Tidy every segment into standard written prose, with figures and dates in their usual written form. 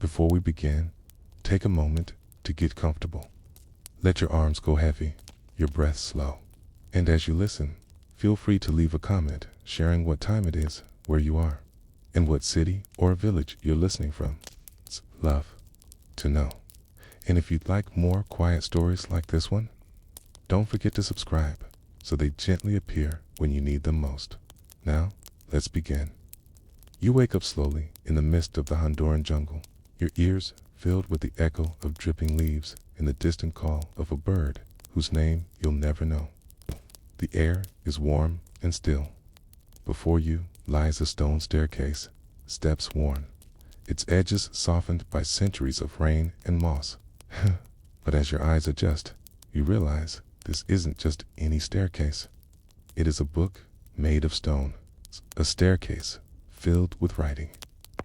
Before we begin, take a moment to get comfortable. Let your arms go heavy, your breath slow. And as you listen, feel free to leave a comment sharing what time it is, where you are, and what city or village you're listening from. It's love to know. And if you'd like more quiet stories like this one, don't forget to subscribe so they gently appear when you need them most. Now, let's begin. You wake up slowly in the midst of the Honduran jungle, your ears filled with the echo of dripping leaves and the distant call of a bird whose name you'll never know. The air is warm and still. Before you lies a stone staircase, steps worn, its edges softened by centuries of rain and moss. But as your eyes adjust, you realize this isn't just any staircase. It is a book made of stone, a staircase filled with writing.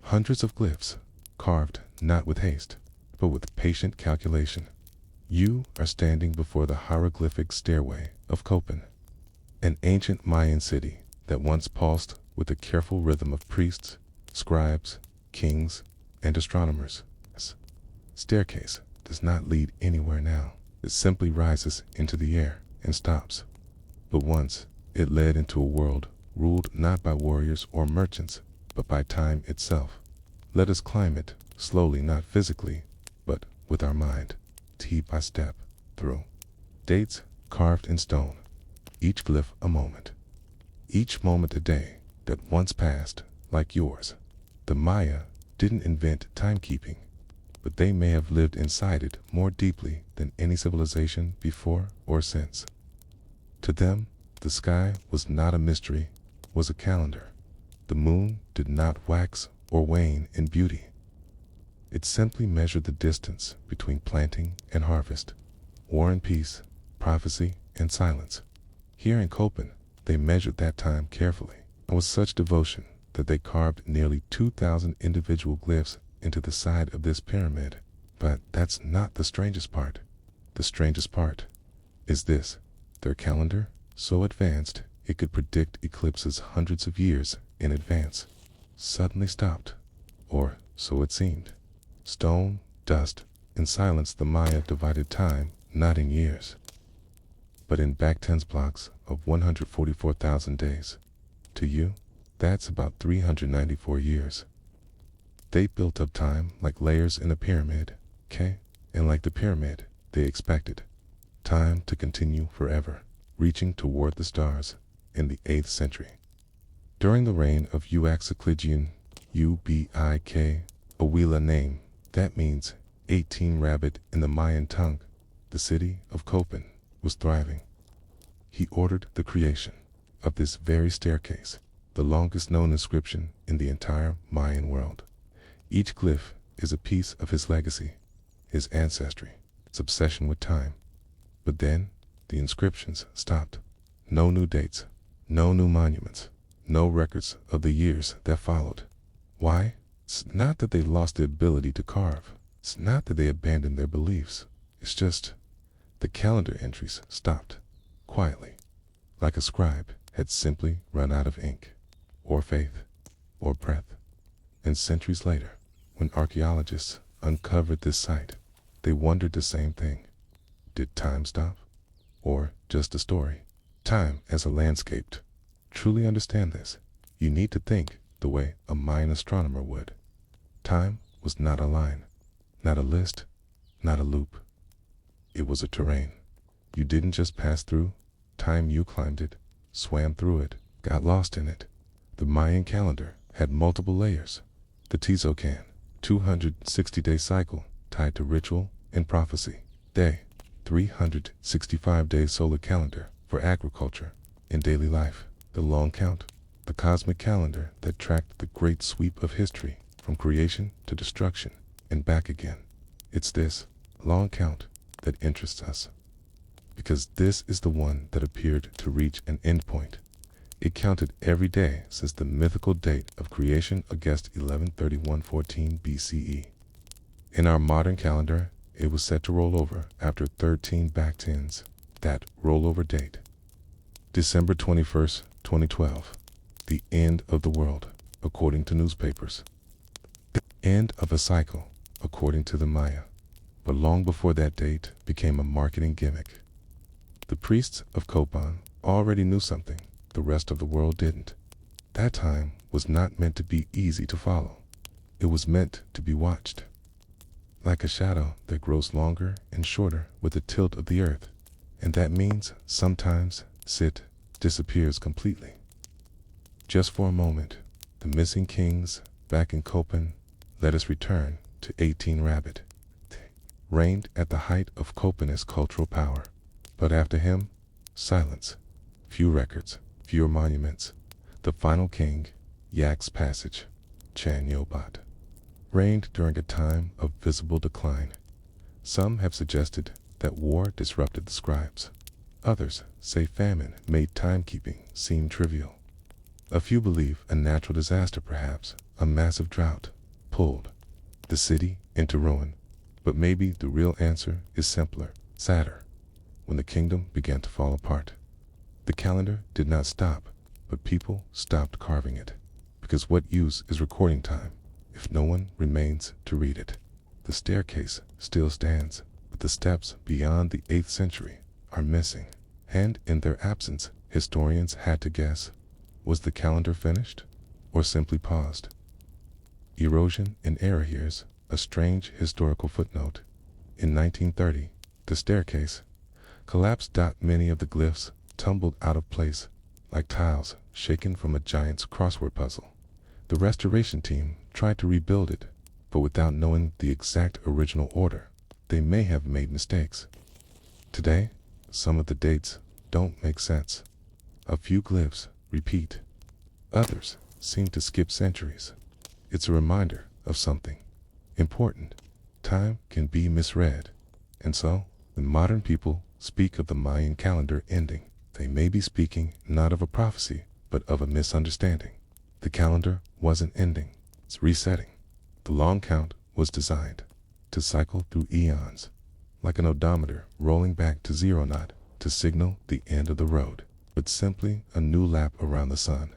Hundreds of glyphs, carved not with haste, but with patient calculation. You are standing before the hieroglyphic stairway of Copan, an ancient Mayan city that once pulsed with the careful rhythm of priests, scribes, kings, and astronomers. This staircase does not lead anywhere now. It simply rises into the air and stops. But once it led into a world ruled not by warriors or merchants, but by time itself. Let us climb it slowly, not physically, but with our mind, step by step, through. Dates carved in stone, each glyph a moment. Each moment a day that once passed like yours. The Maya didn't invent timekeeping, but they may have lived inside it more deeply than any civilization before or since. To them, the sky was not a mystery, was a calendar. The moon did not wax or wane in beauty. It simply measured the distance between planting and harvest, war and peace, prophecy and silence. Here in Copan, they measured that time carefully, and with such devotion that they carved nearly 2,000 individual glyphs into the side of this pyramid. But that's not the strangest part. The strangest part is this: their calendar, so advanced it could predict eclipses hundreds of years in advance, suddenly stopped, or so it seemed. Stone, dust, and silence, the Maya divided time not in years, but in back-tens blocks of 144,000 days. To you, that's about 394 years. They built up time like layers in a pyramid, okay? And like the pyramid, they expected time to continue forever, reaching toward the stars in the 8th century. During the reign of Uaxtlicligian, Ubik, Awila name, that means 18 rabbit in the Mayan tongue, the city of Copan was thriving. He ordered the creation of this very staircase, the longest known inscription in the entire Mayan world. Each glyph is a piece of his legacy, his ancestry, his obsession with time. But then the inscriptions stopped. No new dates, no new monuments, no records of the years that followed. Why? It's not that they lost the ability to carve. It's not that they abandoned their beliefs. It's just the calendar entries stopped quietly, like a scribe had simply run out of ink, or faith, or breath. And centuries later, when archaeologists uncovered this site, they wondered the same thing. Did time stop? Or just a story? Time as a landscape. Truly understand this, you need to think the way a Mayan astronomer would. Time was not a line, not a list, not a loop. It was a terrain. You didn't just pass through time, you climbed it, swam through it, got lost in it. The Mayan calendar had multiple layers. The Tizocan, 260-day cycle tied to ritual and prophecy. Day, 365-day solar calendar for agriculture and daily life. The long count, the cosmic calendar that tracked the great sweep of history from creation to destruction and back again. It's this long count that interests us, because this is the one that appeared to reach an endpoint. It counted every day since the mythical date of creation, August 11/31/14 BCE. In our modern calendar, it was set to roll over after 13 back tens. That rollover date, December 21st, 2012, the end of the world, according to newspapers. The end of a cycle, according to the Maya, but long before that date became a marketing gimmick. The priests of Copan already knew something the rest of the world didn't. That time was not meant to be easy to follow. It was meant to be watched. Like a shadow that grows longer and shorter with the tilt of the earth. And that means sometimes it disappears completely. Just for a moment, the missing kings back in Copan let us return to 18 Rabbit. Reigned at the height of Copan's cultural power. But after him, silence. Few records, fewer monuments. The final king, Yak's Passage, Chan Yobat, reigned during a time of visible decline. Some have suggested that war disrupted the scribes. Others say famine made timekeeping seem trivial. A few believe a natural disaster, perhaps a massive drought, pulled the city into ruin. But maybe the real answer is simpler, sadder. When the kingdom began to fall apart, the calendar did not stop, but people stopped carving it. Because what use is recording time if no one remains to read it? The staircase still stands, but the steps beyond the 8th century are missing. And in their absence, historians had to guess, was the calendar finished or simply paused? Erosion and error. Here's a strange historical footnote. In 1930, the staircase collapsed. Many of the glyphs tumbled out of place like tiles shaken from a giant's crossword puzzle. The restoration team tried to rebuild it, but without knowing the exact original order, they may have made mistakes. Today, some of the dates don't make sense. A few glyphs repeat. Others seem to skip centuries. It's a reminder of something important. Time can be misread. And so, when modern people speak of the Mayan calendar ending, they may be speaking not of a prophecy, but of a misunderstanding. The calendar wasn't ending, it's resetting. The long count was designed to cycle through eons, like an odometer rolling back to zero, not to signal the end of the road, but simply a new lap around the sun.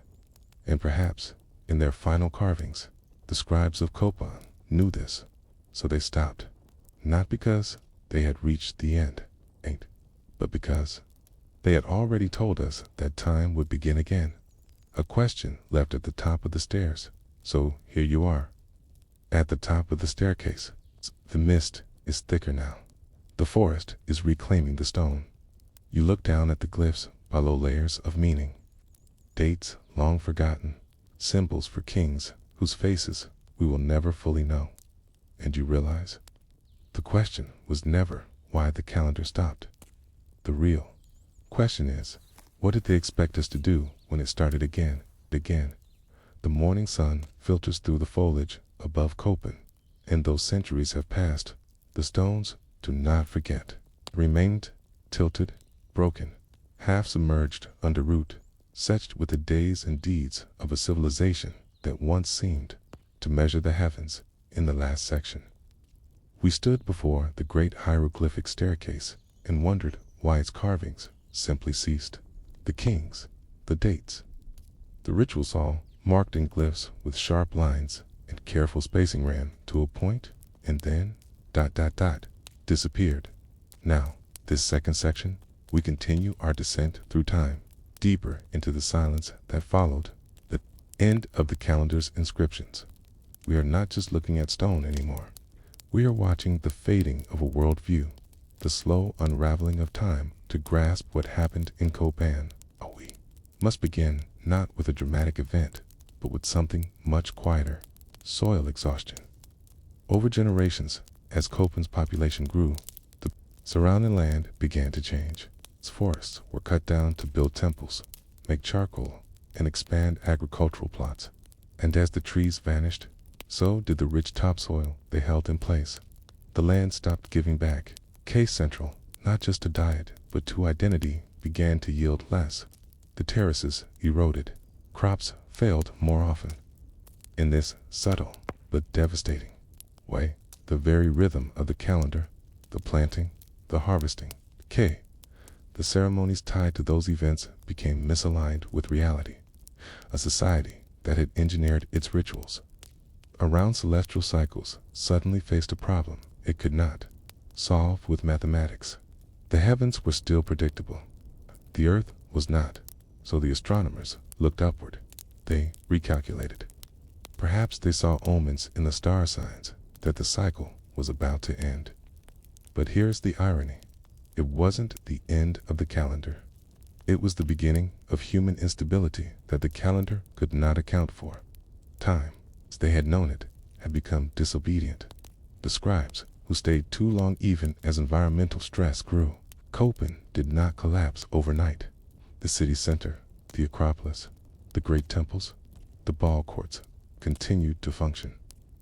And perhaps, in their final carvings, the scribes of Copan knew this, so they stopped, not because they had reached the end, but because they had already told us that time would begin again. A question left at the top of the stairs. So here you are, at the top of the staircase. The mist is thicker now. The forest is reclaiming the stone. You look down at the glyphs below, layers of meaning. Dates long forgotten, symbols for kings whose faces we will never fully know. And you realize, the question was never why the calendar stopped. The real question is, what did they expect us to do when it started again? The morning sun filters through the foliage above Copan, and though centuries have passed, the stones, do not forget, remained tilted, broken, half submerged under root, etched with the days and deeds of a civilization that once seemed to measure the heavens. In the last section, we stood before the great hieroglyphic staircase and wondered why its carvings simply ceased. The kings, the dates, the rituals, all marked in glyphs with sharp lines and careful spacing, ran to a point and then disappeared. Now, this second section, we continue our descent through time, deeper into the silence that followed the end of the calendar's inscriptions. We are not just looking at stone anymore. We are watching the fading of a worldview, the slow unraveling of time to grasp what happened in Copan. We must begin not with a dramatic event, but with something much quieter: soil exhaustion. Over generations, as Copan's population grew, the surrounding land began to change. Its forests were cut down to build temples, make charcoal, and expand agricultural plots. And as the trees vanished, so did the rich topsoil they held in place. The land stopped giving back. Case Central, not just to diet, but to identity, began to yield less. The terraces eroded. Crops failed more often. In this subtle but devastating way, the very rhythm of the calendar, the planting, the harvesting, the ceremonies tied to those events became misaligned with reality. A society that had engineered its rituals around celestial cycles suddenly faced a problem it could not solve with mathematics. The heavens were still predictable. The earth was not. So the astronomers looked upward. They recalculated. Perhaps they saw omens in the star signs that the cycle was about to end. But here's the irony. It wasn't the end of the calendar. It was the beginning of human instability that the calendar could not account for. Time, as they had known it, had become disobedient. The scribes, who stayed too long even as environmental stress grew. Copen did not collapse overnight. The city center, the Acropolis, the great temples, the ball courts continued to function.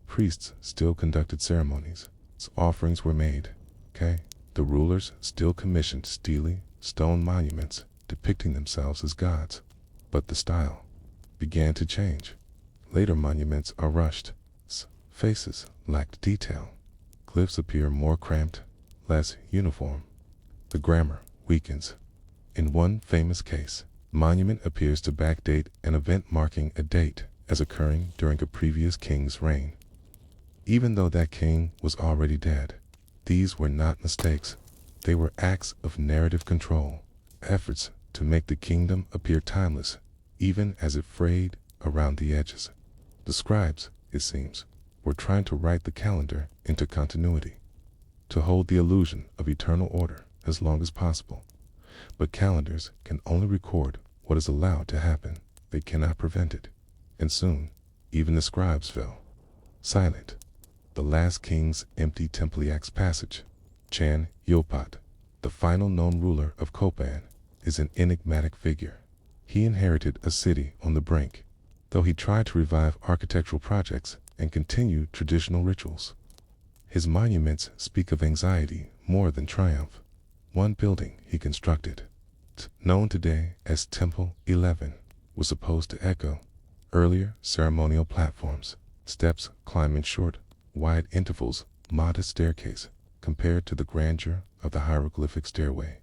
Priests still conducted ceremonies. Offerings were made. The rulers still commissioned steely stone monuments depicting themselves as gods. But the style began to change. Later monuments are rushed. Faces lacked detail. Glyphs appear more cramped, less uniform. The grammar weakens. In one famous case, monument appears to backdate an event marking a date as occurring during a previous king's reign, even though that king was already dead. These were not mistakes. They were acts of narrative control, efforts to make the kingdom appear timeless, even as it frayed around the edges. The scribes, it seems, were trying to write the calendar into continuity, to hold the illusion of eternal order as long as possible. But calendars can only record what is allowed to happen. They cannot prevent it. And soon, even the scribes fell silent. The last king's empty Templiac's passage, Chan Yopat, the final known ruler of Copan, is an enigmatic figure. He inherited a city on the brink, though he tried to revive architectural projects and continue traditional rituals. His monuments speak of anxiety more than triumph. One building he constructed, known today as Temple 11, was supposed to echo earlier ceremonial platforms, steps climbing short, wide intervals, modest staircase compared to the grandeur of the hieroglyphic stairway.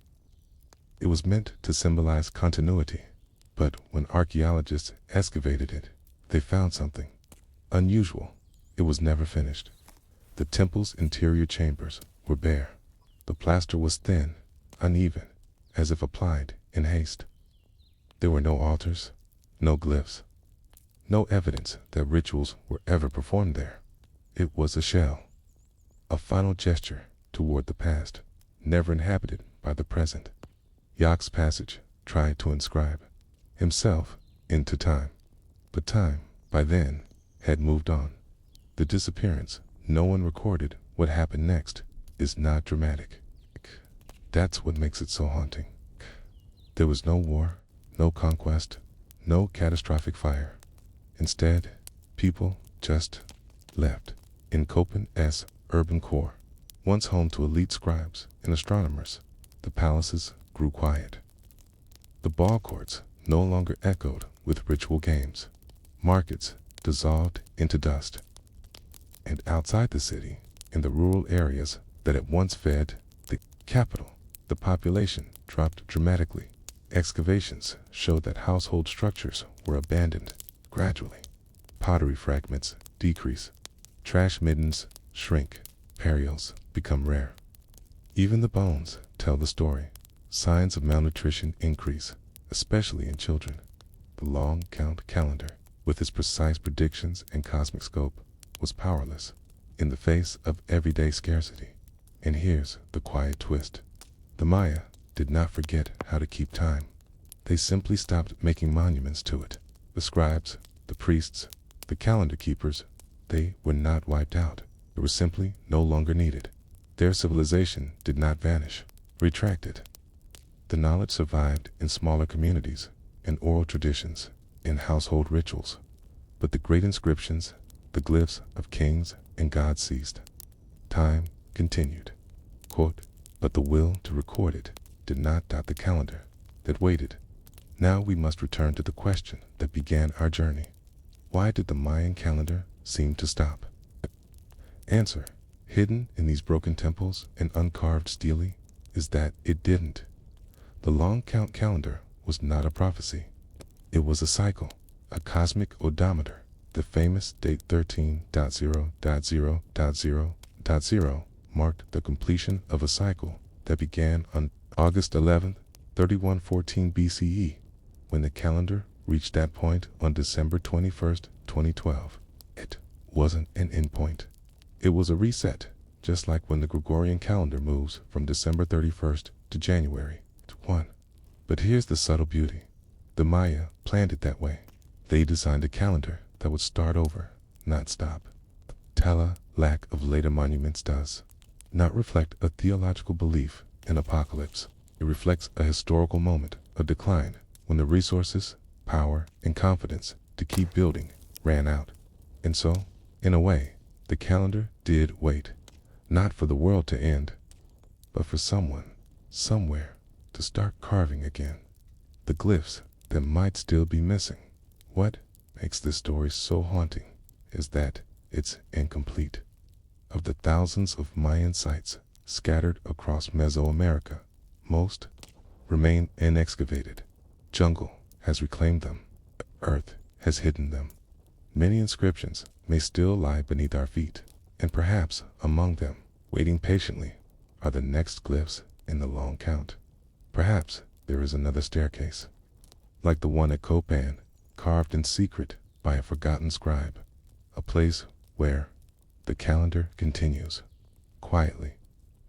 It was meant to symbolize continuity, but when archaeologists excavated it, they found something unusual. It was never finished. The temple's interior chambers were bare. The plaster was thin, uneven, as if applied in haste. There were no altars, no glyphs, no evidence that rituals were ever performed there. It was a shell, a final gesture toward the past, never inhabited by the present. Yak's passage tried to inscribe himself into time, but time, by then, had moved on. The disappearance, no one recorded what happened next, is not dramatic. That's what makes it so haunting. There was no war, no conquest, no catastrophic fire. Instead, people just left. In Copen's urban core, once home to elite scribes and astronomers, the palaces grew quiet. The ball courts no longer echoed with ritual games. Markets dissolved into dust. And outside the city, in the rural areas that had once fed the capital, the population dropped dramatically. Excavations showed that household structures were abandoned gradually. Pottery fragments decrease. Trash middens shrink. Burials become rare. Even the bones tell the story. Signs of malnutrition increase, especially in children. The long count calendar, with its precise predictions and cosmic scope, was powerless in the face of everyday scarcity. And here's the quiet twist. The Maya did not forget how to keep time. They simply stopped making monuments to it. The scribes, the priests, the calendar keepers, they were not wiped out. They were simply no longer needed. Their civilization did not vanish, retracted. The knowledge survived in smaller communities, in oral traditions, in household rituals. But the great inscriptions, the glyphs of kings and gods ceased. Time continued. Quote, but the will to record it did not dot the calendar that waited. Now we must return to the question that began our journey. Why did the Mayan calendar seem to stop? Answer, hidden in these broken temples and uncarved stele, is that it didn't. The long count calendar was not a prophecy. It was a cycle, a cosmic odometer The famous date 13.0.0.0.0 marked the completion of a cycle that began on August 11th, 3114 BCE, when the calendar reached that point on December 21st, 2012. It wasn't an endpoint. It was a reset, just like when the Gregorian calendar moves from December 31st to January 1. But here's the subtle beauty. The Maya planned it that way. They designed a calendar that would start over, not stop. Tala, lack of later monuments does not reflect a theological belief in apocalypse. It reflects a historical moment of decline when the resources, power, and confidence to keep building ran out. And so, in a way, the calendar did wait, not for the world to end, but for someone, somewhere, to start carving again. The glyphs that might still be missing. What makes this story so haunting is that it's incomplete. Of the thousands of Mayan sites scattered across Mesoamerica, most remain unexcavated. Jungle has reclaimed them. Earth has hidden them. Many inscriptions may still lie beneath our feet, and perhaps among them, waiting patiently, are the next glyphs in the long count. Perhaps there is another staircase, like the one at Copan, carved in secret by a forgotten scribe, a place where the calendar continues, quietly,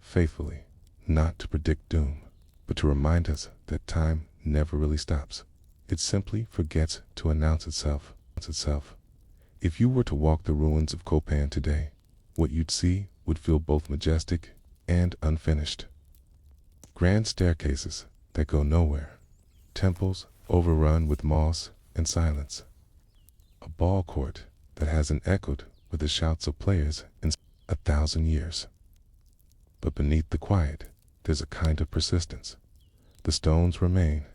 faithfully, not to predict doom, but to remind us that time never really stops. It simply forgets to announce itself. If you were to walk the ruins of Copan today, what you'd see would feel both majestic and unfinished. Grand staircases that go nowhere, temples overrun with moss and silence, a ball court that hasn't echoed with the shouts of players in 1,000 years. But beneath the quiet, there's a kind of persistence. The stones remain,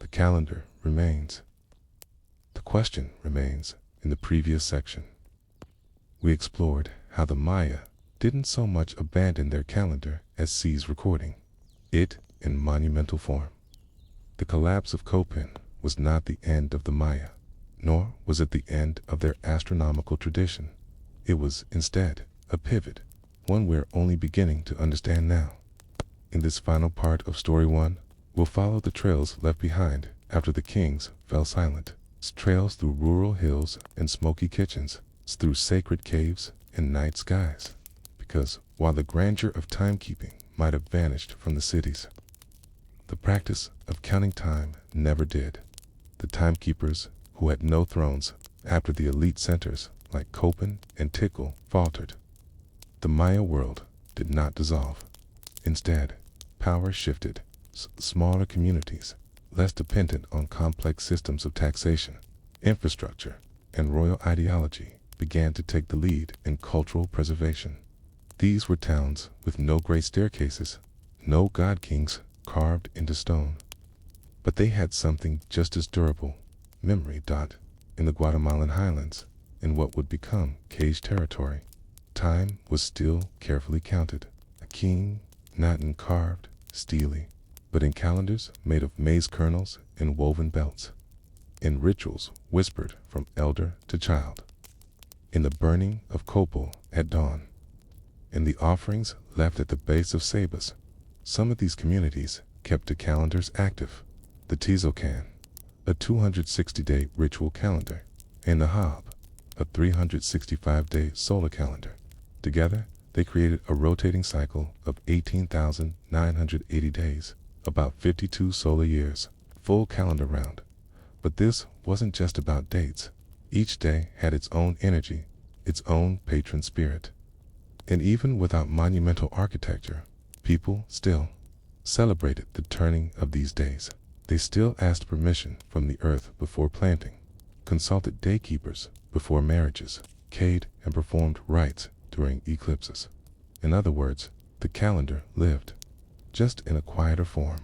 the calendar remains. The question remains in the previous section. We explored how the Maya didn't so much abandon their calendar as seize recording it in monumental form. The collapse of Copan was not the end of the Maya, nor was it the end of their astronomical tradition. It was, instead, a pivot, one we're only beginning to understand now. In this final part of Story 1, we'll follow the trails left behind after the kings fell silent. Trails through rural hills and smoky kitchens, through sacred caves and night skies. Because while the grandeur of timekeeping might have vanished from the cities, the practice of counting time never did. The timekeepers who had no thrones after the elite centers like Copan and Tikal faltered. The Maya world did not dissolve. Instead, power shifted. Smaller communities, less dependent on complex systems of taxation, infrastructure, and royal ideology, began to take the lead in cultural preservation. These were towns with no great staircases, no god kings carved into stone. But they had something just as durable, memory. In the Guatemalan highlands, in what would become Cage territory, time was still carefully counted. A king, not in carved, steely, but in calendars made of maize kernels and woven belts, in rituals whispered from elder to child, in the burning of copal at dawn, in the offerings left at the base of sabas. Some of these communities kept the calendars active. The Tizocan, a 260-day ritual calendar, and the Hab, a 365-day solar calendar. Together, they created a rotating cycle of 18,980 days, about 52 solar years, full calendar round. But this wasn't just about dates. Each day had its own energy, its own patron spirit. And even without monumental architecture, people still celebrated the turning of these days. They still asked permission from the earth before planting, consulted daykeepers before marriages, cade and performed rites during eclipses. In other words, the calendar lived, just in a quieter form.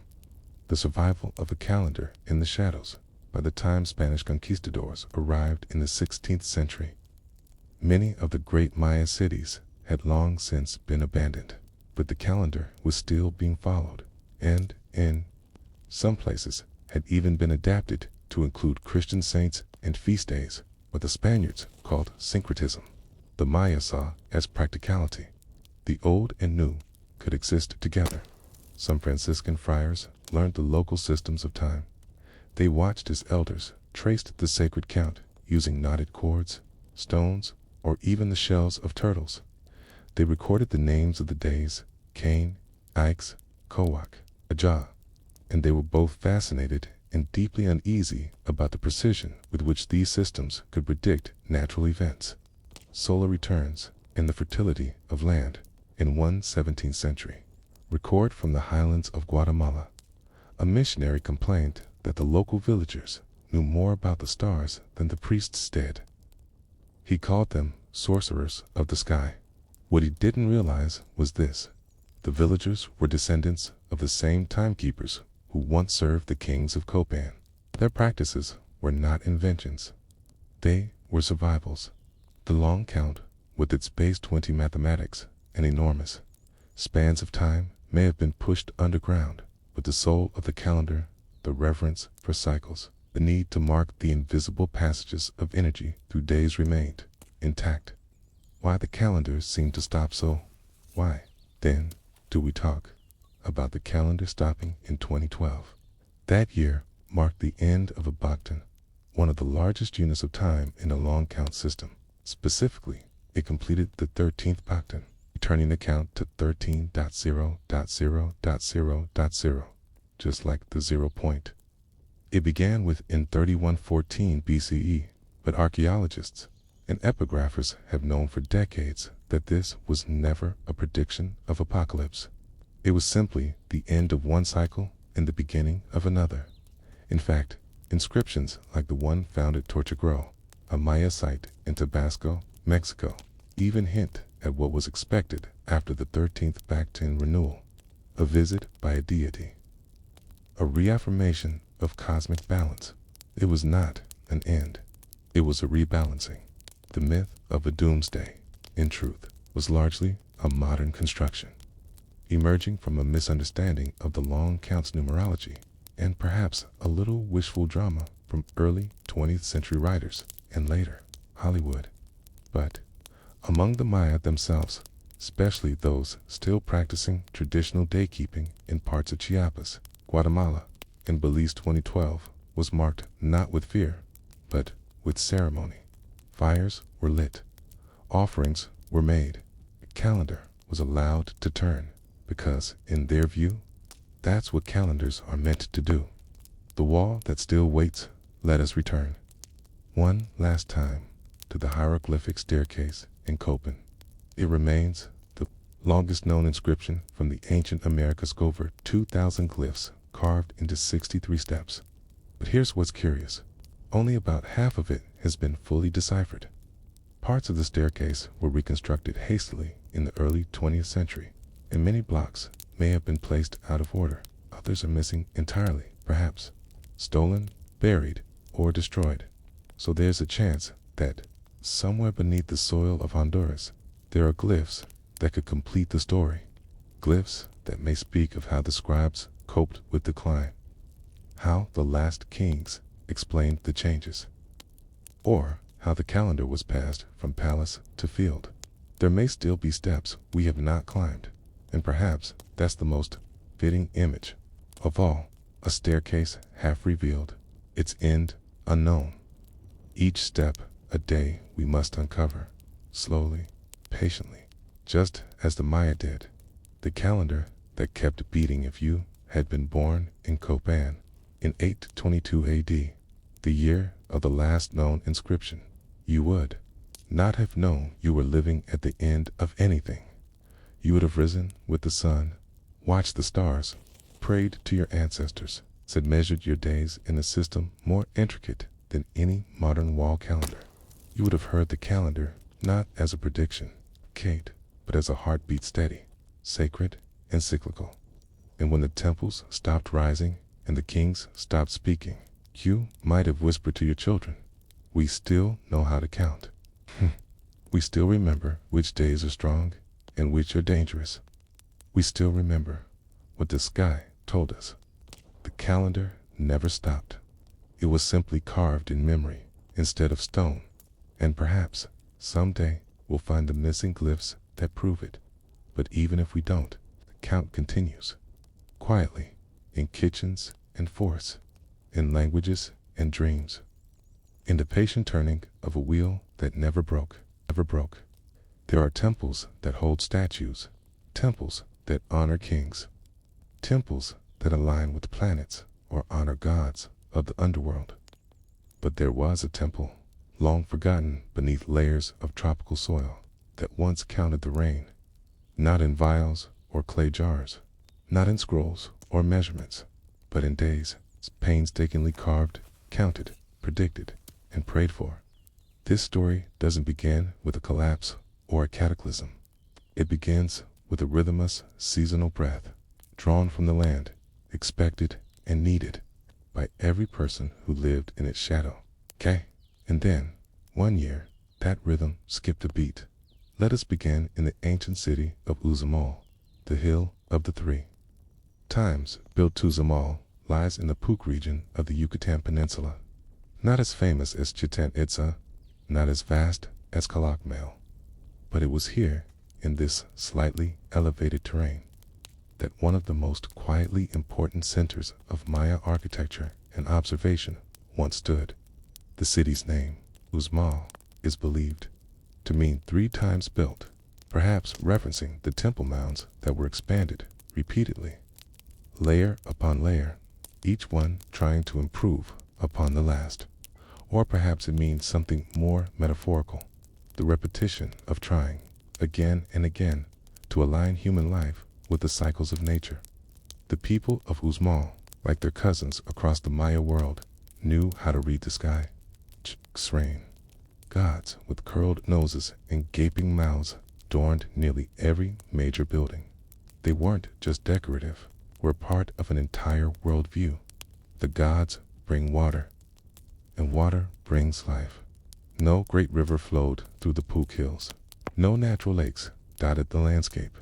The survival of a calendar in the shadows by the time Spanish conquistadors arrived in the 16th century. Many of the great Maya cities had long since been abandoned, but the calendar was still being followed, and, in some places, had even been adapted to include Christian saints and feast days. But the Spaniards called syncretism. The Maya saw as practicality. The old and new could exist together. Some Franciscan friars learned the local systems of time. They watched as elders traced the sacred count using knotted cords, stones, or even the shells of turtles. They recorded the names of the days, Cain, Ix, Kowak, Ajah, and they were both fascinated and deeply uneasy about the precision with which these systems could predict natural events, solar returns, and the fertility of land. In one 17th century record from the highlands of Guatemala, a missionary complained that the local villagers knew more about the stars than the priests did. He called them sorcerers of the sky. What he didn't realize was this: the villagers were descendants of the same timekeepers who once served the kings of Copan. Their practices were not inventions. They were survivals. The long count, with its base 20 mathematics and enormous spans of time, may have been pushed underground, but the soul of the calendar, the reverence for cycles, the need to mark the invisible passages of energy through days remained intact. Why the calendar seemed to stop so? Why, then, do we talk about the calendar stopping in 2012? That year marked the end of a Bhaktan, one of the largest units of time in a long count system. Specifically, it completed the 13th Bhaktan, returning the count to 13.0.0.0.0, just like the 0 point. It began with in 3114 BCE, but archaeologists and epigraphers have known for decades that this was never a prediction of apocalypse. It was simply the end of one cycle and the beginning of another. In fact, inscriptions like the one found at Tortuguero, a Maya site in Tabasco, Mexico, even hint at what was expected after the 13th Bhaktan renewal, a visit by a deity, a reaffirmation of cosmic balance. It was not an end, it was a rebalancing. The myth of a doomsday, in truth, was largely a modern construction, emerging from a misunderstanding of the long count's numerology and perhaps a little wishful drama from early 20th century writers and later Hollywood. But among the Maya themselves, especially those still practicing traditional daykeeping in parts of Chiapas, Guatemala, and Belize, 2012 was marked not with fear, but with ceremony. Fires were lit, offerings were made, the calendar was allowed to turn, because, in their view, that's what calendars are meant to do. The wall that still waits, let us return one last time to the hieroglyphic staircase in Copan. It remains the longest known inscription from the ancient Americas, over 2,000 glyphs carved into 63 steps. But here's what's curious: only about half of it has been fully deciphered. Parts of the staircase were reconstructed hastily in the early 20th century, and many blocks may have been placed out of order. Others are missing entirely, perhaps stolen, buried, or destroyed. So there's a chance that somewhere beneath the soil of Honduras, there are glyphs that could complete the story. Glyphs that may speak of how the scribes coped with decline, how the last kings explained the changes, or how the calendar was passed from palace to field. There may still be steps we have not climbed, and perhaps that's the most fitting image of all: a staircase half revealed, its end unknown. Each step a day we must uncover, slowly, patiently, just as the Maya did. The calendar that kept beating if you had been born in Copan in 822 AD, the year of the last known inscription, you would not have known you were living at the end of anything. You would have risen with the sun, watched the stars, prayed to your ancestors, said measured your days in a system more intricate than any modern wall calendar. You would have heard the calendar not as a prediction, Kate, but as a heartbeat, steady, sacred, and cyclical. And when the temples stopped rising and the kings stopped speaking, you might have whispered to your children, "We still know how to count. We still remember which days are strong and which are dangerous. We still remember what the sky told us." The calendar never stopped. It was simply carved in memory instead of stone, And perhaps, someday, we'll find the missing glyphs that prove it. But even if we don't, the count continues. Quietly, in kitchens and forests, in languages and dreams, in the patient turning of a wheel that never broke. There are temples that hold statues, temples that honor kings, temples that align with planets or honor gods of the underworld. But there was a temple, long forgotten beneath layers of tropical soil, that once counted the rain, not in vials or clay jars, not in scrolls or measurements, but in days painstakingly carved, counted, predicted, and prayed for. This story doesn't begin with a collapse or a cataclysm. It begins with a rhythmless seasonal breath, drawn from the land, expected and needed by every person who lived in its shadow. And then, one year, that rhythm skipped a beat. Let us begin in the ancient city of Uzamal, the Hill of the Three. Times built Uzamal lies in the Puc region of the Yucatan Peninsula. Not as famous as Chichen Itza, not as vast as Calakmul, but it was here, in this slightly elevated terrain, that one of the most quietly important centers of Maya architecture and observation once stood. The city's name, Uzamal, is believed to mean 3 times built, perhaps referencing the temple mounds that were expanded repeatedly, layer upon layer, each one trying to improve upon the last. Or perhaps it means something more metaphorical, the repetition of trying, again and again, to align human life with the cycles of nature. The people of Uzamal, like their cousins across the Maya world, knew how to read the sky. Rain. Gods with curled noses and gaping mouths adorned nearly every major building. They weren't just decorative, were part of an entire worldview. The gods bring water, and water brings life. No great river flowed through the Puc Hills. No natural lakes dotted the landscape.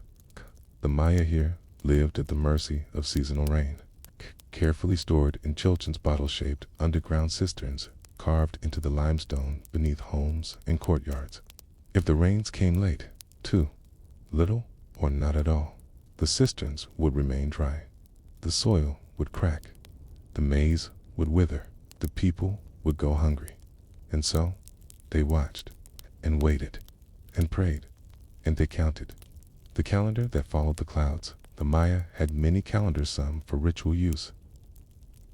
The Maya here lived at the mercy of seasonal rain, carefully stored in Chilton's bottle-shaped underground cisterns carved into the limestone beneath homes and courtyards. If the rains came late, too little or not at all, the cisterns would remain dry. The soil would crack, the maize would wither, the people would go hungry. And so, they watched, and waited, and prayed, and they counted. The calendar that followed the clouds. The Maya had many calendars, some for ritual use,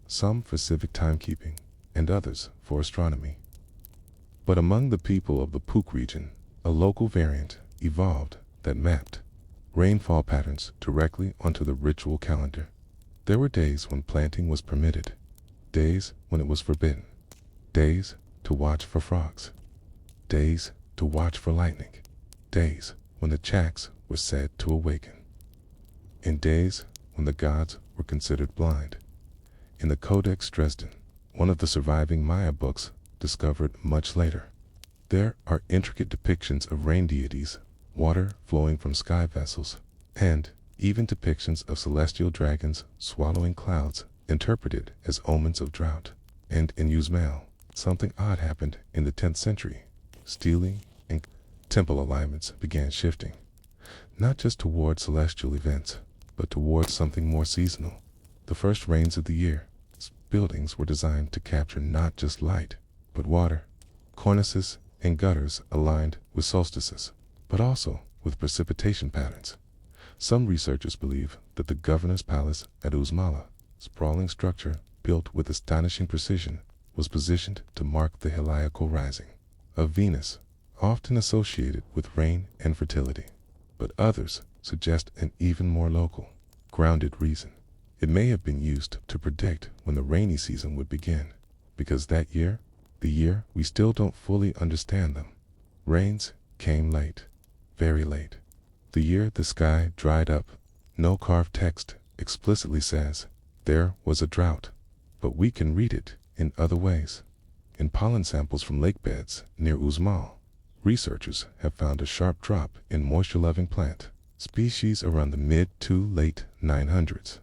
some for civic timekeeping, and others for astronomy. But among the people of the Puc region, a local variant evolved that mapped rainfall patterns directly onto the ritual calendar. There were days when planting was permitted, days when it was forbidden, days to watch for frogs, days to watch for lightning, days when the chaks were said to awaken, and days when the gods were considered blind. In the Codex Dresden, one of the surviving Maya books discovered much later, there are intricate depictions of rain deities, water flowing from sky vessels, and even depictions of celestial dragons swallowing clouds, interpreted as omens of drought. And in Uzamal, something odd happened in the 10th century. Stealing and temple alignments began shifting, not just toward celestial events, but toward something more seasonal. The first rains of the year, buildings were designed to capture not just light, but water. Cornices and gutters aligned with solstices, but also with precipitation patterns. Some researchers believe that the governor's palace at Uzamal, sprawling structure built with astonishing precision, was positioned to mark the heliacal rising of Venus, often associated with rain and fertility. But others suggest an even more local, grounded reason. It may have been used to predict when the rainy season would begin, because that year, the year we still don't fully understand them, rains came late, very late. The year the sky dried up. No carved text explicitly says there was a drought, but we can read it in other ways. In pollen samples from lake beds near Uzamal, researchers have found a sharp drop in moisture-loving plant species around the mid to late 900s.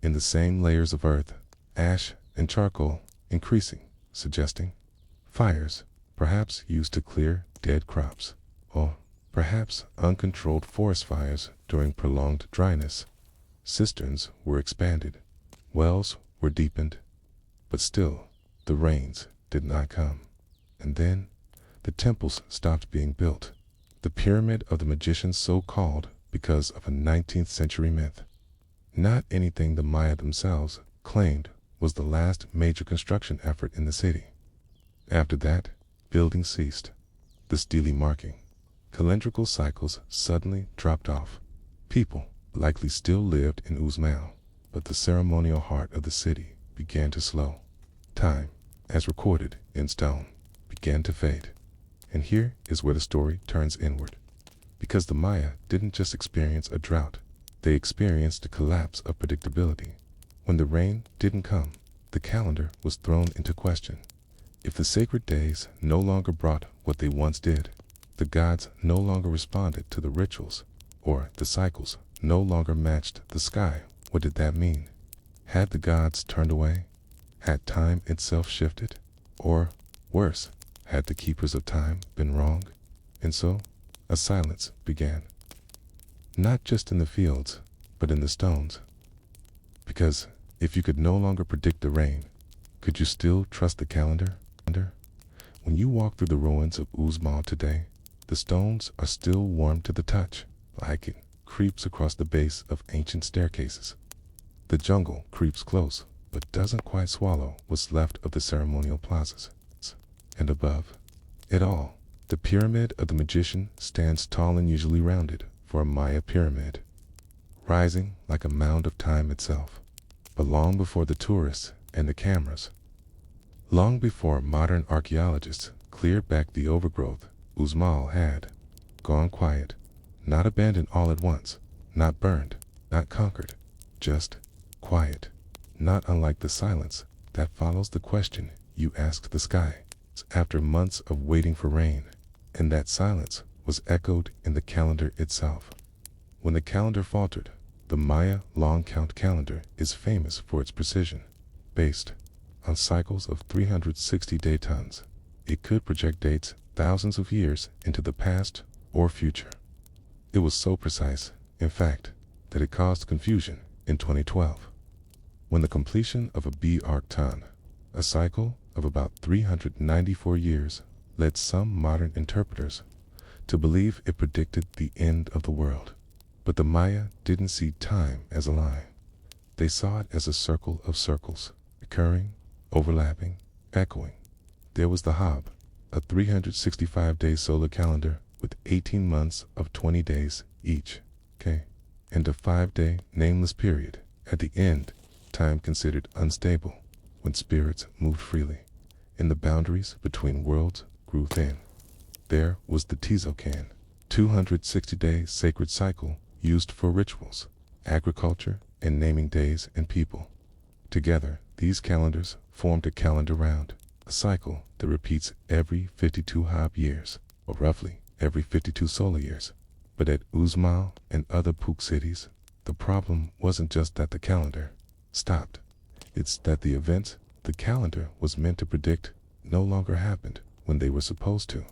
In the same layers of earth, ash and charcoal increasing, suggesting fires, perhaps used to clear dead crops, or perhaps uncontrolled forest fires during prolonged dryness. Cisterns were expanded, wells were deepened, but still the rains did not come. And then the temples stopped being built. The pyramid of the magicians, so called because of a 19th century myth, not anything the Maya themselves claimed was the last major construction effort in the city. After that, building ceased. The stele marking, calendrical cycles suddenly dropped off. People likely still lived in Uzmal, but the ceremonial heart of the city began to slow. Time, as recorded in stone, began to fade. And here is where the story turns inward. Because the Maya didn't just experience a drought, they experienced a collapse of predictability. When the rain didn't come, the calendar was thrown into question. If the sacred days no longer brought what they once did, the gods no longer responded to the rituals, or the cycles no longer matched the sky, what did that mean? Had the gods turned away? Had time itself shifted? Or, worse, had the keepers of time been wrong? And so, a silence began. Not just in the fields, but in the stones. Because if you could no longer predict the rain, could you still trust the calendar? When you walk through the ruins of Uzmal today, the stones are still warm to the touch, like it creeps across the base of ancient staircases. The jungle creeps close, but doesn't quite swallow what's left of the ceremonial plazas. And above it all, the pyramid of the magician stands tall and usually rounded for a Maya pyramid, rising like a mound of time itself. But long before the tourists and the cameras, long before modern archaeologists cleared back the overgrowth, Uzmal had gone quiet, not abandoned all at once, not burned, not conquered, just quiet, not unlike the silence that follows the question you ask the sky after months of waiting for rain. And that silence was echoed in the calendar itself. When the calendar faltered, the Maya long count calendar is famous for its precision. Based on cycles of 360 day tons, it could project dates thousands of years into the past or future. It was so precise, in fact, that it caused confusion in 2012. When the completion of a B-arc ton, a cycle of about 394 years, led some modern interpreters to believe it predicted the end of the world. But the Maya didn't see time as a line. They saw it as a circle of circles, recurring, overlapping, echoing. There was the Hab, a 365-day solar calendar with 18 months of 20 days each, and a 5-day nameless period. At the end, time considered unstable, when spirits moved freely, and the boundaries between worlds grew thin. There was the Tizocan, 260-day sacred cycle used for rituals, agriculture, and naming days and people. Together, these calendars formed a calendar round, a cycle that repeats every 52 Hab years, or roughly every 52 solar years. But at Uzmal and other Puk cities, the problem wasn't just that the calendar stopped. It's that the events the calendar was meant to predict no longer happened when they were supposed to.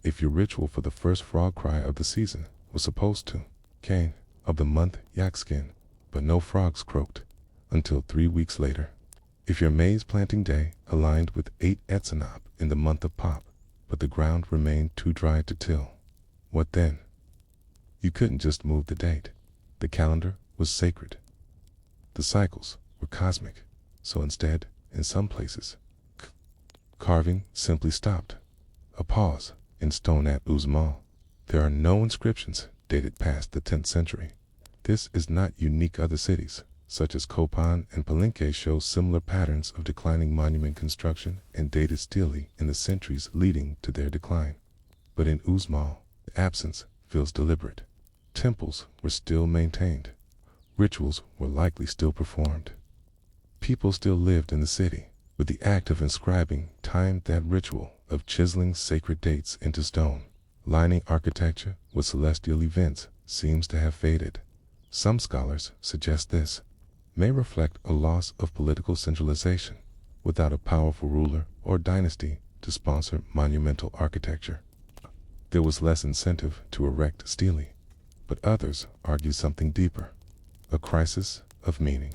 If your ritual for the first frog cry of the season was supposed to, Cain, of the month Yakskin, but no frogs croaked until 3 weeks later. If your maize planting day aligned with 8 Etsanab in the month of Pop, but the ground remained too dry to till, what then? You couldn't just move the date. The calendar was sacred. The cycles were cosmic, so instead, in some places, carving simply stopped. A pause in stone at Uzmal. There are no inscriptions dated past the 10th century. This is not unique. Other cities, such as Kopan and Palenque, show similar patterns of declining monument construction and dated stele in the centuries leading to their decline. But in Uzmal, the absence feels deliberate. Temples were still maintained. Rituals were likely still performed. People still lived in the city, but the act of inscribing timed that ritual of chiseling sacred dates into stone, lining architecture with celestial events, seems to have faded. Some scholars suggest this may reflect a loss of political centralization. Without a powerful ruler or dynasty to sponsor monumental architecture. There was less incentive to erect stele, but others argue something deeper, a crisis of meaning.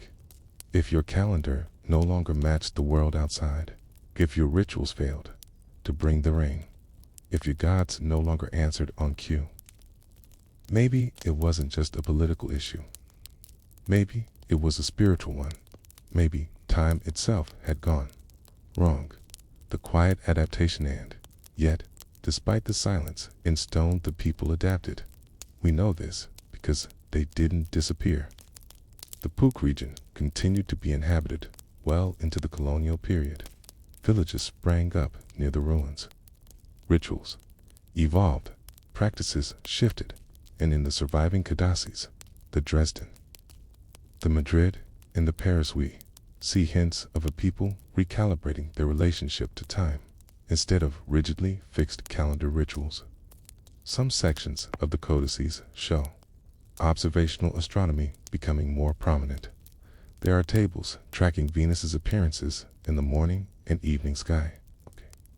If your calendar no longer matched the world outside, if your rituals failed to bring the rain, if your gods no longer answered on cue, maybe it wasn't just a political issue. Maybe it was a spiritual one. Maybe time itself had gone wrong. The quiet adaptation and, yet, despite the silence in stone, the people adapted. We know this because they didn't disappear. The Pook region continued to be inhabited well into the colonial period. Villages sprang up near the ruins. Rituals evolved, practices shifted, and in the surviving codices, the Dresden, the Madrid, and the Paris, we see hints of a people recalibrating their relationship to time instead of rigidly fixed calendar rituals. Some sections of the codices show observational astronomy becoming more prominent. There are tables tracking Venus's appearances in the morning and evening sky,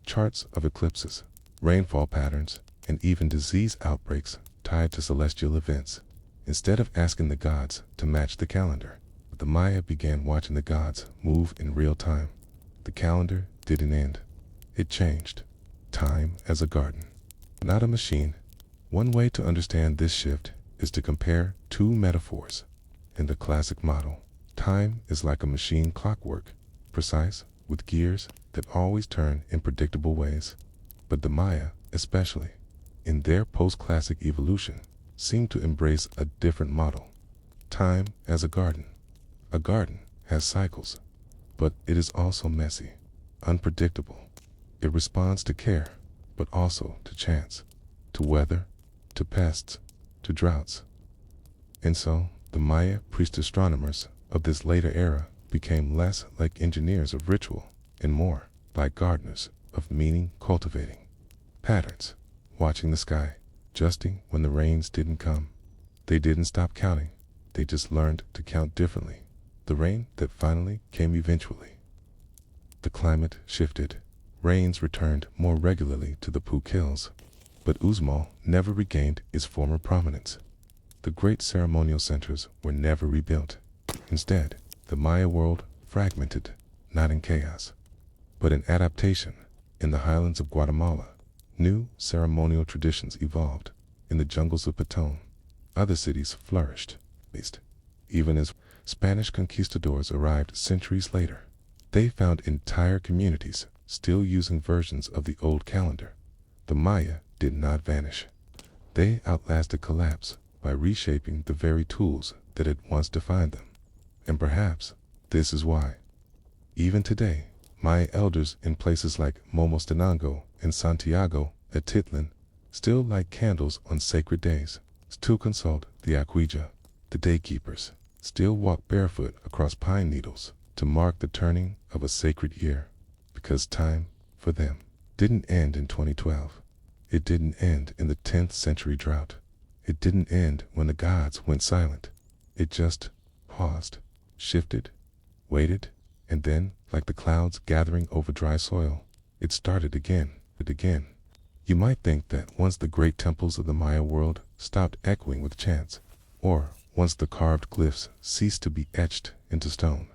charts of eclipses, rainfall patterns, and even disease outbreaks tied to celestial events. Instead of asking the gods to match the calendar, the Maya began watching the gods move in real time. The calendar didn't end. It changed. Time as a garden, not a machine. One way to understand this shift is to compare two metaphors. In the classic model, time is like a machine clockwork, precise, with gears that always turn in predictable ways. But the Maya, especially in their post-classic evolution, seem to embrace a different model. Time as a garden. A garden has cycles, but it is also messy, unpredictable. It responds to care, but also to chance, to weather, to pests, to droughts. And so, the Maya priest astronomers of this later era became less like engineers of ritual and more like gardeners of meaning, cultivating patterns, watching the sky, adjusting when the rains didn't come. They didn't stop counting, they just learned to count differently. The rain that finally came eventually. The climate shifted. Rains returned more regularly to the Pook Hills, but Uxmal never regained its former prominence. The great ceremonial centers were never rebuilt. Instead, the Maya world fragmented, not in chaos, but in adaptation. In the highlands of Guatemala, new ceremonial traditions evolved. In the jungles of Petón, other cities flourished, even as Spanish conquistadors arrived centuries later. They found entire communities still using versions of the old calendar. The Maya did not vanish. They outlasted collapse by reshaping the very tools that had once defined them. And perhaps this is why, even today, Maya elders in places like Momostenango and Santiago Atitlan still light candles on sacred days, still consult the Aquija, the daykeepers, still walk barefoot across pine needles to mark the turning of a sacred year, because time, for them, didn't end in 2012. It didn't end in the 10th century drought. It didn't end when the gods went silent. It just paused, shifted, waited, and then, like the clouds gathering over dry soil, it started again. You might think that once the great temples of the Maya world stopped echoing with chants, or once the carved glyphs ceased to be etched into stone,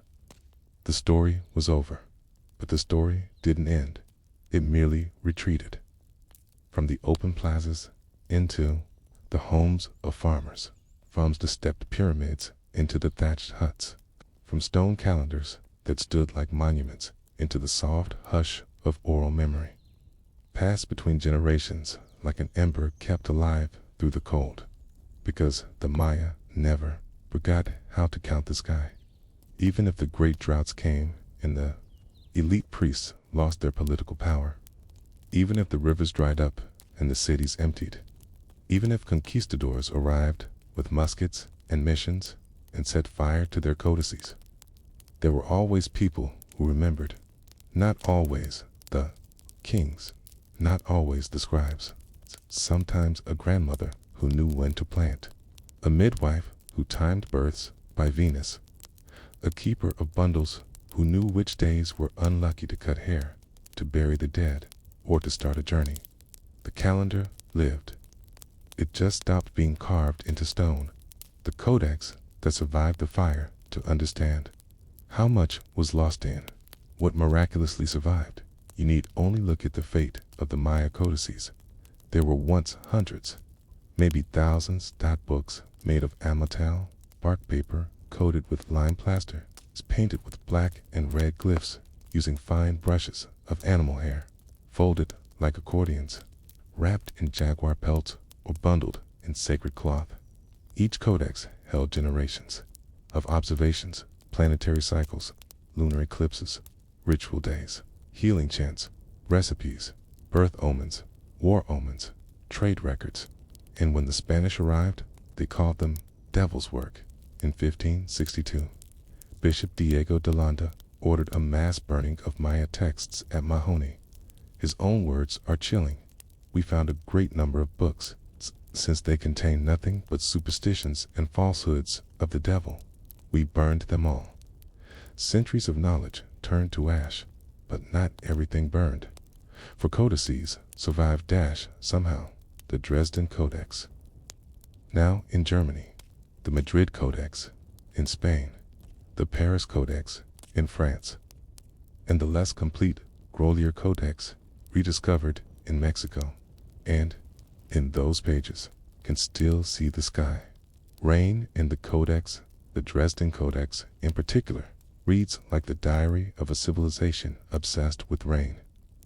the story was over. But the story didn't end. It merely retreated. From the open plazas into the homes of farmers, from the stepped pyramids into the thatched huts, from stone calendars that stood like monuments into the soft hush of oral memory, passed between generations like an ember kept alive through the cold, because the Maya never forgot how to count the sky. Even if the great droughts came and the elite priests lost their political power, even if the rivers dried up and the cities emptied, even if conquistadors arrived with muskets and missions and set fire to their codices, there were always people who remembered. Not always the kings, not always the scribes, sometimes a grandmother who knew when to plant, a midwife who timed births by Venus, a keeper of bundles who knew which days were unlucky to cut hair, to bury the dead, or to start a journey. The calendar lived. It just stopped being carved into stone. The codex that survived the fire. To understand how much was lost in what miraculously survived, you need only look at the fate of the Maya codices. There were once hundreds, maybe thousands, books made of amatal, bark paper coated with lime plaster, painted with black and red glyphs using fine brushes of animal hair, folded like accordions, wrapped in jaguar pelts or bundled in sacred cloth. Each codex held generations of observations, planetary cycles, lunar eclipses, ritual days, healing chants, recipes, birth omens, war omens, trade records. And when the Spanish arrived, they called them devil's work. In 1562, Bishop Diego de Landa ordered a mass burning of Maya texts at Mahoney. His own words are chilling. We found a great number of books, since they contain nothing but superstitions and falsehoods of the devil. We burned them all. Centuries of knowledge turned to ash, but not everything burned. For codices survived somehow, the Dresden Codex. Now in Germany, the Madrid Codex, in Spain, the Paris Codex, in France, and the less complete Grolier Codex, rediscovered in Mexico, and, in those pages, can still see the sky. Rain in the Codex, the Dresden Codex in particular, reads like the diary of a civilization obsessed with rain.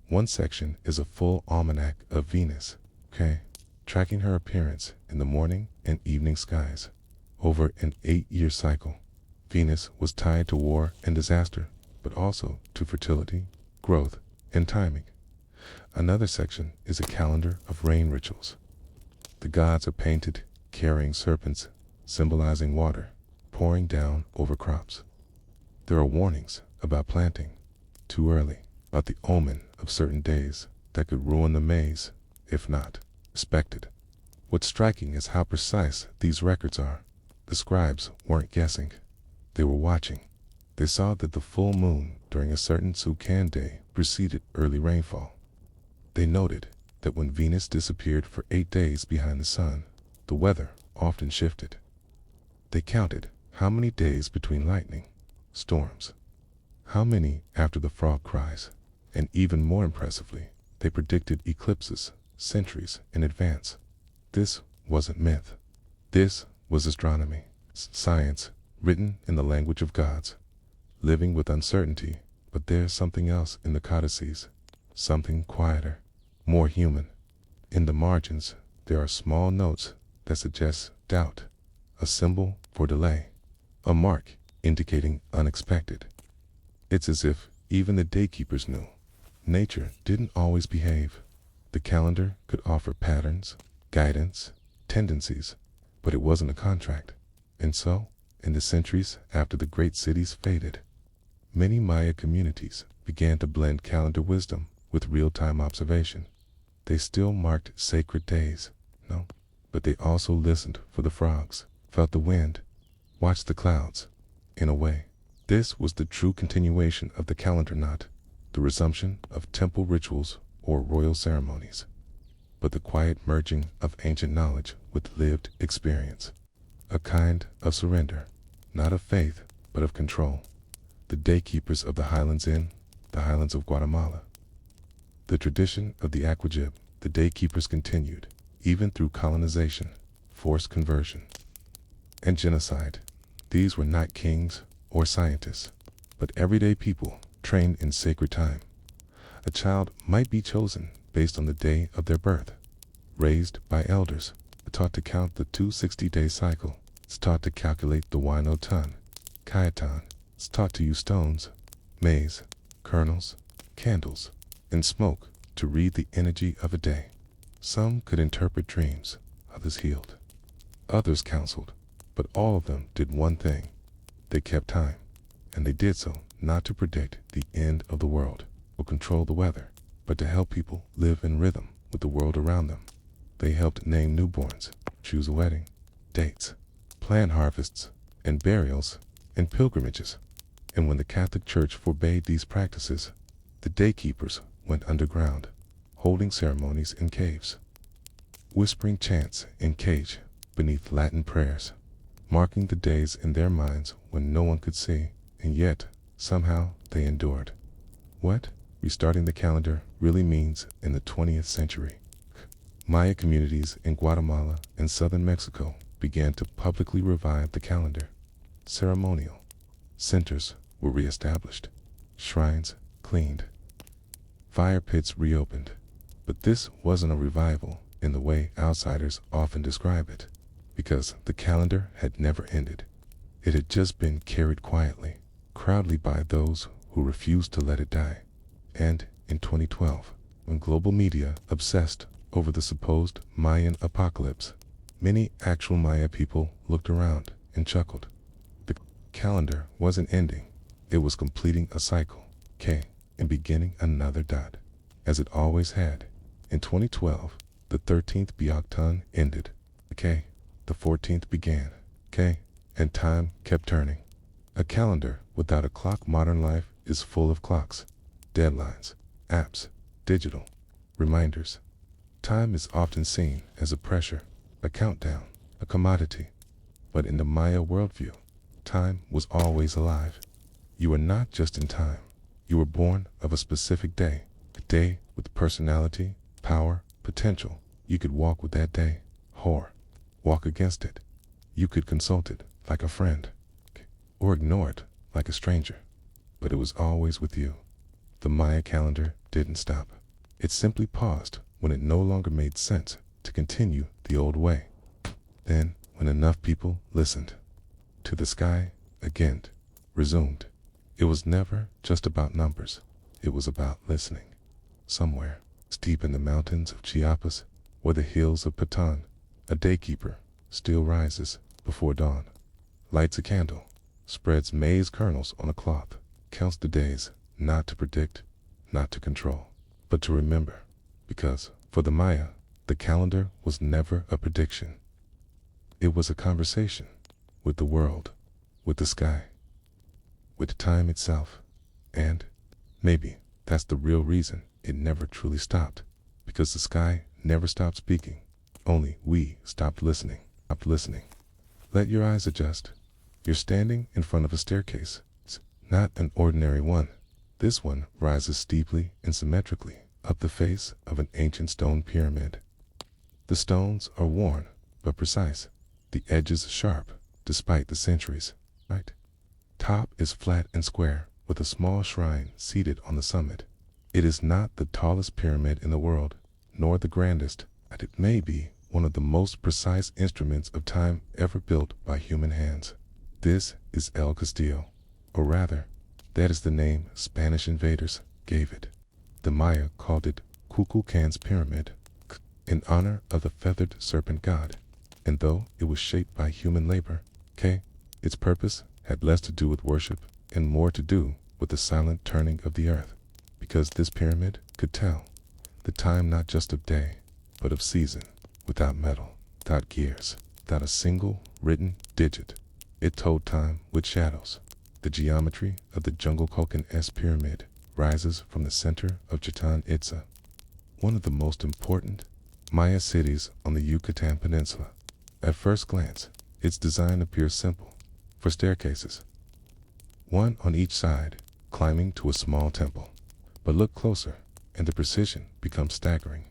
One section is a full almanac of Venus, tracking her appearance in the morning and evening skies. Over an 8-year cycle, Venus was tied to war and disaster, but also to fertility, growth, and timing. Another section is a calendar of rain rituals. The gods are painted carrying serpents, symbolizing water, pouring down over crops. There are warnings about planting too early, about the omen of certain days that could ruin the maize, if not respected. What's striking is how precise these records are. The scribes weren't guessing. They were watching. They saw that the full moon during a certain Sukan day preceded early rainfall. They noted that when Venus disappeared for 8 days behind the sun, the weather often shifted. They counted how many days between lightning, storms, how many after the frog cries, and even more impressively, they predicted eclipses centuries in advance. This wasn't myth. This was astronomy, science written in the language of gods, living with uncertainty. But there's something else in the codices, something quieter, more human. In the margins, there are small notes that suggest doubt, a symbol for delay, a mark indicating unexpected. It's as if even the daykeepers knew. Nature didn't always behave. The calendar could offer patterns, guidance, tendencies, but it wasn't a contract. And so, in the centuries after the great cities faded, many Maya communities began to blend calendar wisdom with real-time observation. They still marked sacred days, but they also listened for the frogs, felt the wind, watched the clouds. In a way, this was the true continuation of the calendar, not the resumption of temple rituals or royal ceremonies, but the quiet merging of ancient knowledge with lived experience. A kind of surrender, not of faith, but of control. The daykeepers of the highlands in the highlands of Guatemala. The tradition of the aquajib, the daykeepers continued, even through colonization, forced conversion, and genocide. These were not kings or scientists, but everyday people trained in sacred time. A child might be chosen based on the day of their birth, raised by elders, taught to count the 260-day cycle. It's taught to calculate the Wino ton, Kayatan. It's taught to use stones, maize, kernels, candles, and smoke to read the energy of a day. Some could interpret dreams, others healed, others counseled, but all of them did one thing. They kept time, and they did so not to predict the end of the world or control the weather, but to help people live in rhythm with the world around them. They helped name newborns, choose a wedding, dates, plan harvests, and burials, and pilgrimages. And when the Catholic Church forbade these practices, the daykeepers went underground, holding ceremonies in caves, whispering chants in cage beneath Latin prayers, marking the days in their minds when no one could see, and yet, somehow, they endured. What restarting the calendar really means in the 20th century. Maya communities in Guatemala and southern Mexico began to publicly revive the calendar. Ceremonial centers were reestablished, shrines cleaned, fire pits reopened. But this wasn't a revival in the way outsiders often describe it, because the calendar had never ended. It had just been carried quietly, proudly by those who refused to let it die. And in 2012, when global media obsessed over the supposed Mayan apocalypse, many actual Maya people looked around and chuckled. The calendar wasn't ending, it was completing a cycle, and beginning another dot, as it always had. In 2012, the 13th Biocton ended, the 14th began, and time kept turning. A calendar without a clock. Modern life is full of clocks, deadlines, apps, digital reminders. Time is often seen as a pressure, a countdown, a commodity. But in the Maya worldview, time was always alive. You were not just in time. You were born of a specific day, a day with personality, power, potential. You could walk with that day, or walk against it. You could consult it like a friend, or ignore it like a stranger. But it was always with you. The Maya calendar didn't stop. It simply paused when it no longer made sense to continue the old way. Then, when enough people listened to the sky again, resumed. It was never just about numbers. It was about listening. Somewhere, deep in the mountains of Chiapas or the hills of Patan, a daykeeper still rises before dawn, lights a candle, spreads maize kernels on a cloth, counts the days, not to predict, not to control, but to remember. Because, for the Maya, the calendar was never a prediction. It was a conversation with the world, with the sky, with time itself. And maybe that's the real reason it never truly stopped. Because the sky never stopped speaking. Only we stopped listening. Let your eyes adjust. You're standing in front of a staircase. It's not an ordinary one. This one rises steeply and symmetrically up the face of an ancient stone pyramid. The stones are worn, but precise. The edges sharp, despite the centuries. Top is flat and square, with a small shrine seated on the summit. It is not the tallest pyramid in the world, nor the grandest, but it may be one of the most precise instruments of time ever built by human hands. This is El Castillo, or rather, that is the name Spanish invaders gave it. The Maya called it Kukulcan's Pyramid, in honor of the feathered serpent god. And though it was shaped by human labor, its purpose had less to do with worship and more to do with the silent turning of the earth. Because this pyramid could tell the time not just of day, but of season, without metal, without gears, without a single written digit. It told time with shadows. The geometry of the Jungle Kulkan S pyramid rises from the center of Chichen Itza, one of the most important Maya cities on the Yucatan Peninsula. At first glance, its design appears simple. 4 staircases, one on each side, climbing to a small temple. But look closer, and the precision becomes staggering.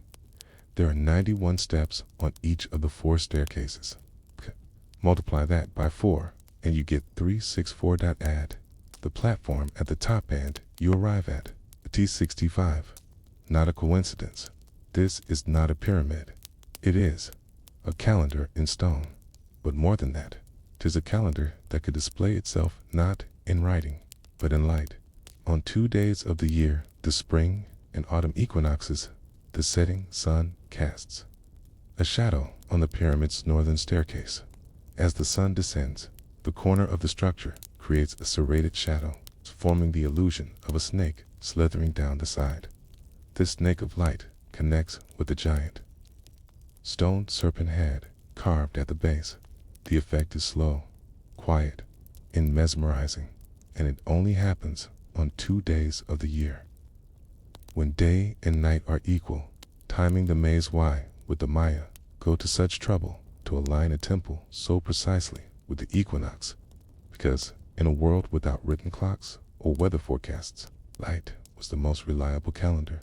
There are 91 steps on each of the 4 staircases. Multiply that by 4, and you get 364. Add the platform at the top end, you arrive at T65. Not a coincidence. This is not a pyramid. It is a calendar in stone. But more than that, 'tis a calendar that could display itself not in writing, but in light. On 2 days of the year, the spring and autumn equinoxes, the setting sun casts a shadow on the pyramid's northern staircase. As the sun descends, the corner of the structure creates a serrated shadow, forming the illusion of a snake slithering down the side. This snake of light connects with the giant stone serpent head carved at the base. The effect is slow, quiet, and mesmerizing, and it only happens on 2 days of the year, when day and night are equal, timing the maze. Why would the Maya go to such trouble to align a temple so precisely with the equinox? Because in a world without written clocks or weather forecasts, light was the most reliable calendar.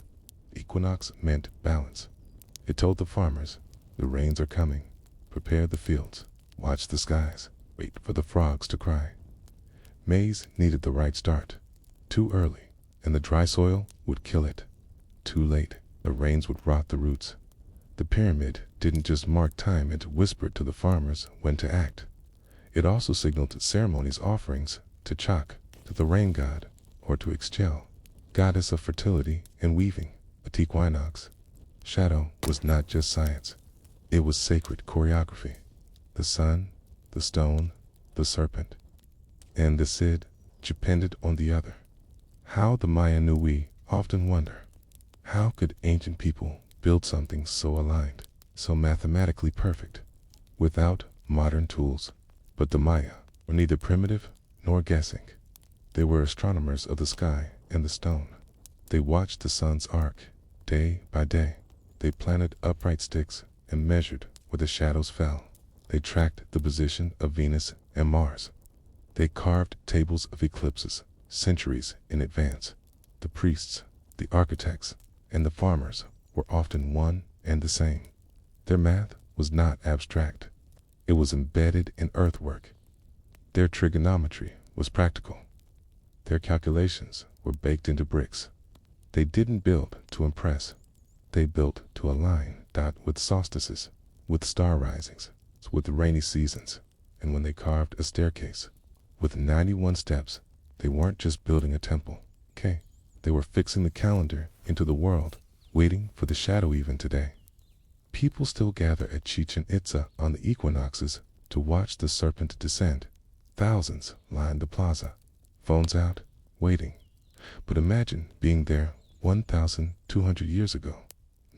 Equinox meant balance. It told the farmers, the rains are coming, prepare the fields, watch the skies, wait for the frogs to cry. Maize needed the right start. Too early, and the dry soil would kill it. Too late, the rains would rot the roots. The pyramid didn't just mark time, it whispered to the farmers when to act. It also signaled ceremonies, offerings to Chak, to the rain god, or to Ixchel, goddess of fertility and weaving. At equinox, shadow was not just science. It was sacred choreography. The sun, the stone, the serpent, and the Cid depended on the other. How the Maya knew, we often wonder. How could ancient people build something so aligned, so mathematically perfect, without modern tools? But the Maya were neither primitive nor guessing. They were astronomers of the sky and the stone. They watched the sun's arc day by day. They planted upright sticks and measured where the shadows fell. They tracked the position of Venus and Mars. They carved tables of eclipses centuries in advance. The priests, the architects, and the farmers were often one and the same. Their math was not abstract. It was embedded in earthwork. Their trigonometry was practical. Their calculations were baked into bricks. They didn't build to impress. They built to align, with solstices, with star risings, with rainy seasons. And when they carved a staircase with 91 steps, they weren't just building a temple, okay? They were fixing the calendar into the world, waiting for the shadow. Even today, people still gather at Chichen Itza on the equinoxes to watch the serpent descend. Thousands line the plaza, phones out, waiting. But imagine being there 1,200 years ago.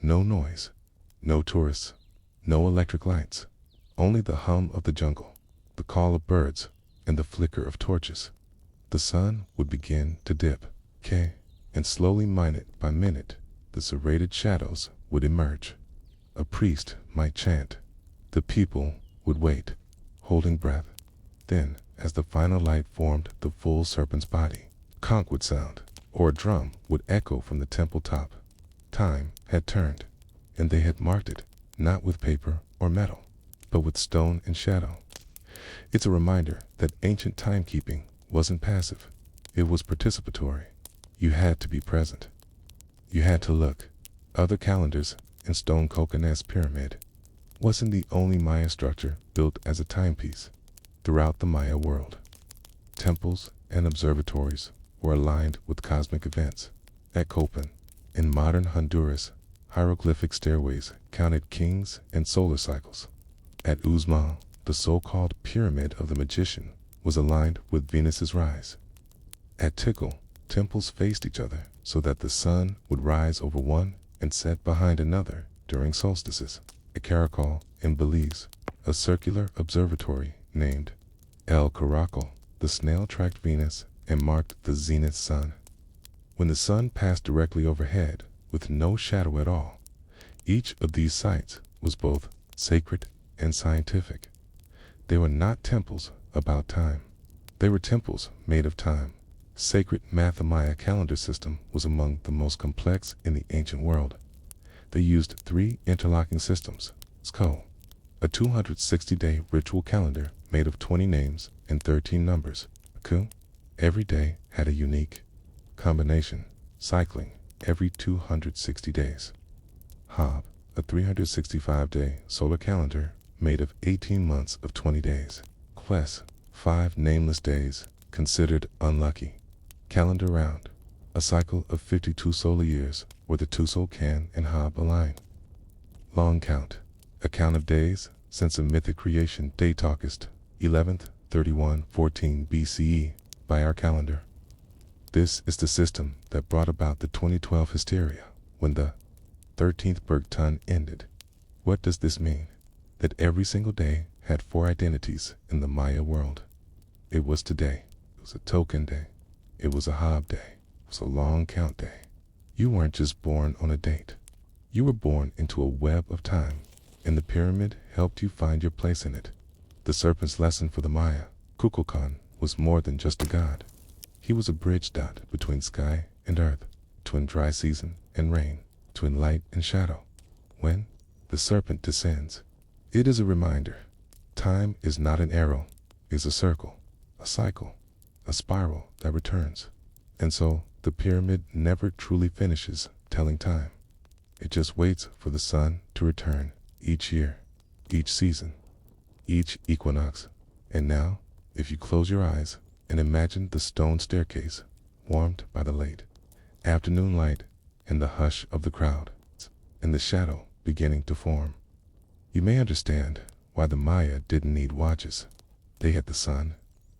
No noise, no tourists, no electric lights, only the hum of the jungle, the call of birds, and the flicker of torches. The sun would begin to dip, and slowly, minute by minute, the serrated shadows would emerge. A priest might chant. The people would wait, holding breath. Then, as the final light formed the full serpent's body, conch would sound, or a drum would echo from the temple top. Time had turned, and they had marked it, not with paper or metal, but with stone and shadow. It's a reminder that ancient timekeeping wasn't passive. It was participatory. You had to be present. You had to look. Other calendars and stone Coconut's pyramid wasn't the only Maya structure built as a timepiece. Throughout the Maya world, temples and observatories were aligned with cosmic events. At Copan, in modern Honduras, hieroglyphic stairways counted kings and solar cycles. At Uxmal, the so-called pyramid of the magician was aligned with Venus's rise. At Tikal, temples faced each other so that the sun would rise over one and set behind another during solstices. At Caracol, in Belize, a circular observatory named El Caracal, the snail tracked Venus and marked the zenith sun. When the sun passed directly overhead, with no shadow at all, each of these sites was both sacred and scientific. They were not temples about time. They were temples made of time. Sacred Maya calendar system was among the most complex in the ancient world. They used 3 interlocking systems. Sko, a 260-day ritual calendar made of 20 names and 13 numbers. Ku, every day had a unique combination, cycling every 260 days. Hab, a 365-day solar calendar made of 18 months of 20 days. Kles, 5 nameless days considered unlucky. Calendar round, a cycle of 52 solar years where the Tusol Can and Hab align. Long count, a count of days since a mythic creation date August 11th, 3114 BCE by our calendar. This is the system that brought about the 2012 hysteria when the 13th Bergton ended. What does this mean? That every single day had 4 identities in the Maya world. It was today. It was a token day. It was a Hab day. It was a long count day. You weren't just born on a date. You were born into a web of time, and the pyramid helped you find your place in it. The serpent's lesson for the Maya, Kukulkan, was more than just a god. He was a bridge dot between sky and earth, between dry season and rain, between light and shadow. When the serpent descends, it is a reminder. Time is not an arrow, it is a circle, a cycle, a spiral that returns. And so the pyramid never truly finishes telling time. It just waits for the sun to return each year, each season, each equinox. And now, if you close your eyes and imagine the stone staircase warmed by the late afternoon light and the hush of the crowd, and the shadow beginning to form, you may understand why the Maya didn't need watches. They had the sun,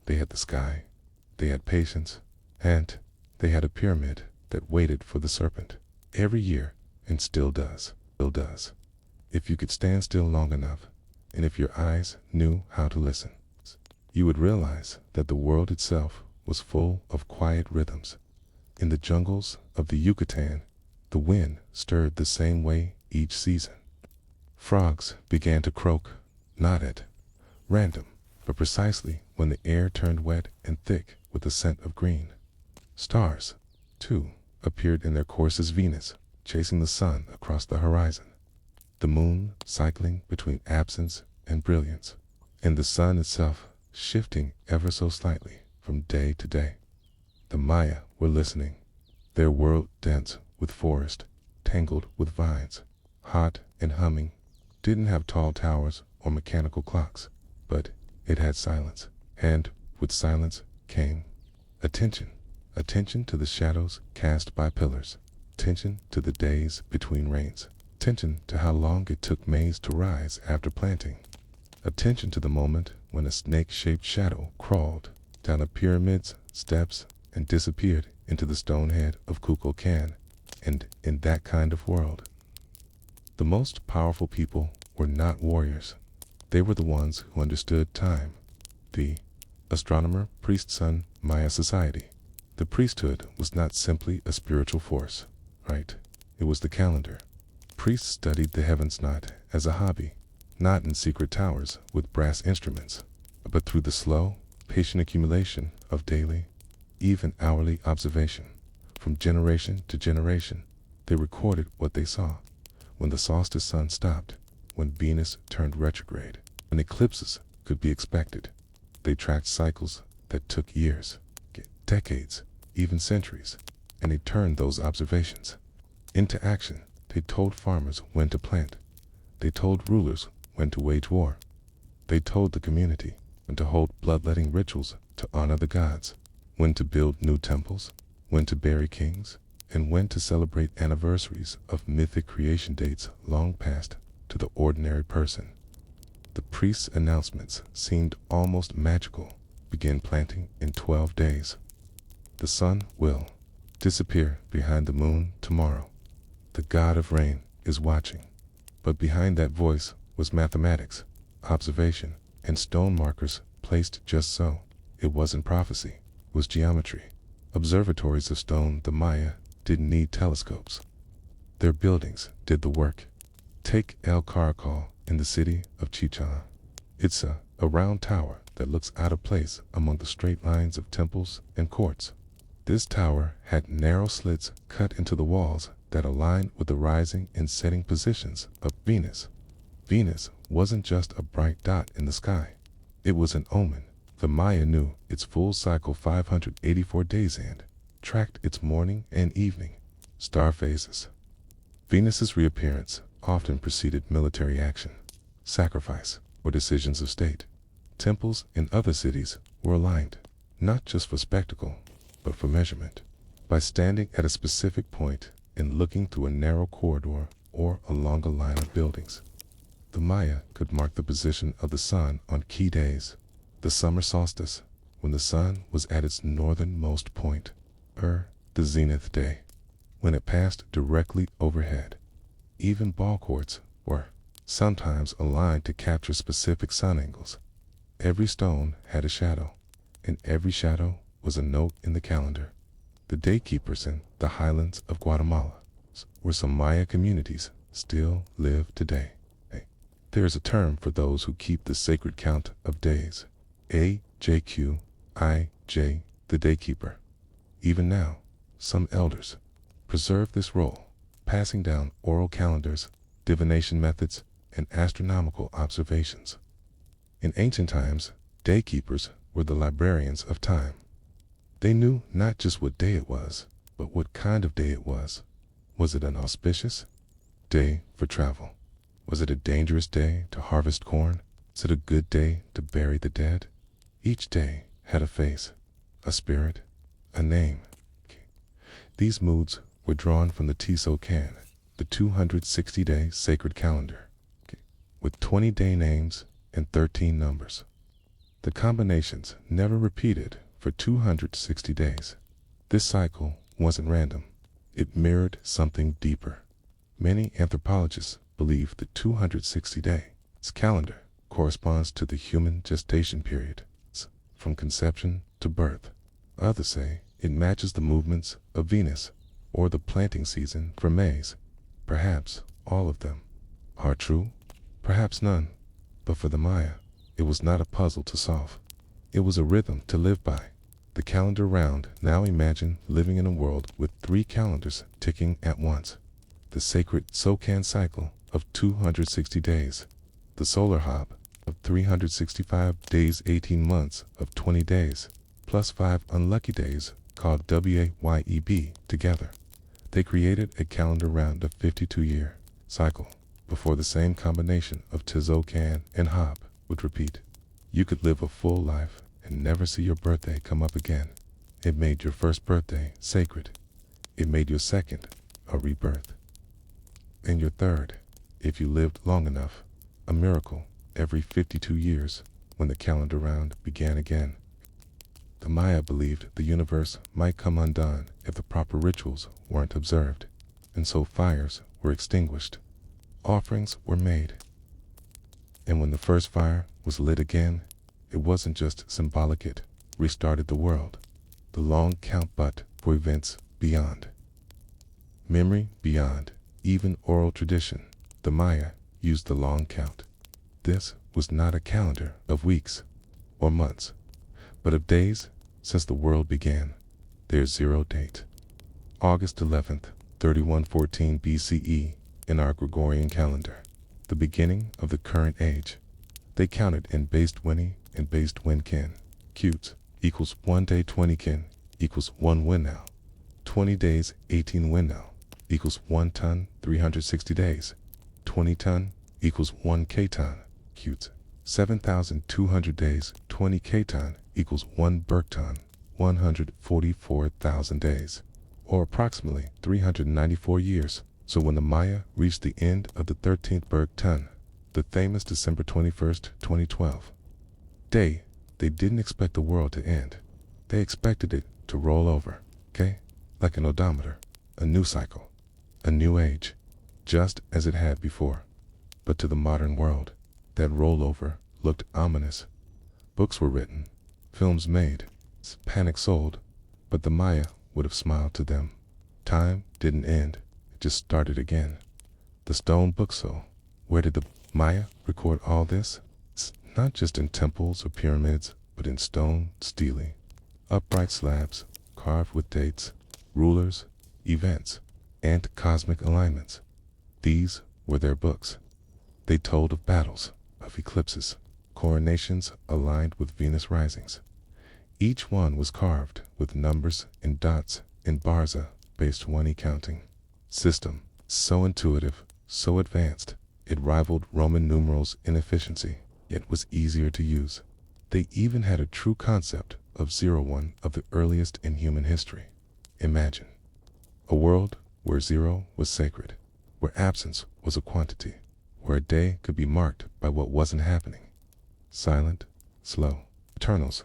they had the sky, they had patience, and they had a pyramid that waited for the serpent every year and still does. If you could stand still long enough, and if your eyes knew how to listen, you would realize that the world itself was full of quiet rhythms. In the jungles of the Yucatan, the wind stirred the same way each season. Frogs began to croak, not at random, but precisely when the air turned wet and thick with the scent of green. Stars, too, appeared in their course as Venus, chasing the sun across the horizon. The moon cycling between absence and brilliance, and the sun itself shifting ever so slightly from day to day. The Maya were listening, their world dense with forest, tangled with vines, hot and humming, didn't have tall towers or mechanical clocks, but it had silence, and with silence came attention. Attention to the shadows cast by pillars, attention to the days between rains, attention to how long it took maize to rise after planting, attention to the moment when a snake-shaped shadow crawled down a pyramid's steps and disappeared into the stone head of Kukulkan. And in that kind of world, the most powerful people were not warriors. They were the ones who understood time. The astronomer, priest-son Maya society. The priesthood was not simply a spiritual force, right? It was the calendar. Priests studied the heavens not as a hobby, not in secret towers with brass instruments, but through the slow, patient accumulation of daily, even hourly observation. From generation to generation, they recorded what they saw. When the solstice sun stopped, when Venus turned retrograde, when eclipses could be expected, they tracked cycles that took years, decades, even centuries, and they turned those observations into action. They told farmers when to plant. They told rulers when to wage war. They told the community when to hold bloodletting rituals to honor the gods, when to build new temples, when to bury kings, and when to celebrate anniversaries of mythic creation dates long past to the ordinary person. The priest's announcements seemed almost magical. Begin planting in 12 days. The sun will disappear behind the moon tomorrow. The god of rain is watching. But behind that voice was mathematics, observation, and stone markers placed just so. It wasn't prophecy, it was geometry. Observatories of stone. The Maya didn't need telescopes. Their buildings did the work. Take El Caracol in the city of Chichen. It's a round tower that looks out of place among the straight lines of temples and courts. This tower had narrow slits cut into the walls that aligned with the rising and setting positions of Venus. Venus wasn't just a bright dot in the sky. It was an omen. The Maya knew its full cycle 584 days and tracked its morning and evening star phases. Venus's reappearance often preceded military action, sacrifice, or decisions of state. Temples in other cities were aligned, not just for spectacle, but for measurement. By standing at a specific point and looking through a narrow corridor or along a line of buildings, the Maya could mark the position of the sun on key days. The summer solstice, when the sun was at its northernmost point, the zenith day, when it passed directly overhead. Even ball courts were sometimes aligned to capture specific sun angles. Every stone had a shadow, and every shadow was a note in the calendar. The daykeepers in the highlands of Guatemala were some Maya communities still live today. There is a term for those who keep the sacred count of days. AJQIJ, the daykeeper. Even now, some elders preserve this role, passing down oral calendars, divination methods, and astronomical observations. In ancient times, daykeepers were the librarians of time. They knew not just what day it was, but what kind of day it was. Was it an auspicious day for travel? Was it a dangerous day to harvest corn? Was it a good day to bury the dead? Each day had a face, a spirit, a name. These moods were drawn from the Tiso-Kan, the 260-day sacred calendar, with 20 day names and 13 numbers. The combinations never repeated for 260 days. This cycle wasn't random. It mirrored something deeper. Many anthropologists believe the 260-day calendar corresponds to the human gestation period, from conception to birth. Others say it matches the movements of Venus or the planting season for maize. Perhaps all of them are true, perhaps none. But for the Maya, it was not a puzzle to solve. It was a rhythm to live by. The calendar round. Now imagine living in a world with 3 calendars ticking at once. The sacred Sokan cycle of 260 days. The solar hop of 365 days, 18 months of 20 days, plus 5 unlucky days called WAYEB together. They created a calendar round of 52-year cycle before the same combination of Tizo-Kan and Hop would repeat. You could live a full life and never see your birthday come up again. It made your first birthday sacred. It made your second a rebirth. And your third, if you lived long enough, a miracle every 52 years when the calendar round began again. The Maya believed the universe might come undone if the proper rituals weren't observed, and so fires were extinguished. Offerings were made. And when the first fire was lit again, it wasn't just symbolic, it restarted the world. The long count but for events beyond. Memory beyond, even oral tradition. The Maya used the long count. This was not a calendar of weeks or months, but of days since the world began. Their zero date. August 11th, 3114 BCE in our Gregorian calendar, the beginning of the current age. They counted in based Winnie and based Winkin. Cutes equals 1 day 20 kin equals 1 win now. 20 days 18 win now equals 1 ton 360 days. 20 ton equals 1 k-ton. Cutes 7,200 days 20 k-ton equals 1 berkton, 144,000 days, or approximately 394 years. So when the Maya reached the end of the 13th berkton, the famous December 21st, 2012 day, they didn't expect the world to end. They expected it to roll over, okay? Like an odometer, a new cycle, a new age, just as it had before. But to the modern world, that rollover looked ominous. Books were written, films made, panic sold, but the Maya would have smiled to them. Time didn't end, it just started again. The stone book. So where did the Maya record all this? It's not just in temples or pyramids, but in stone, stele, upright slabs, carved with dates, rulers, events, and cosmic alignments. These were their books. They told of battles, of eclipses, coronations aligned with Venus risings. Each one was carved with numbers and dots in Barza-based Wani counting system, so intuitive, so advanced, it rivaled Roman numerals in efficiency, yet was easier to use. They even had a true concept of 01 of the earliest in human history. Imagine a world where 0 was sacred, where absence was a quantity, where a day could be marked by what wasn't happening. Silent, slow, eternals.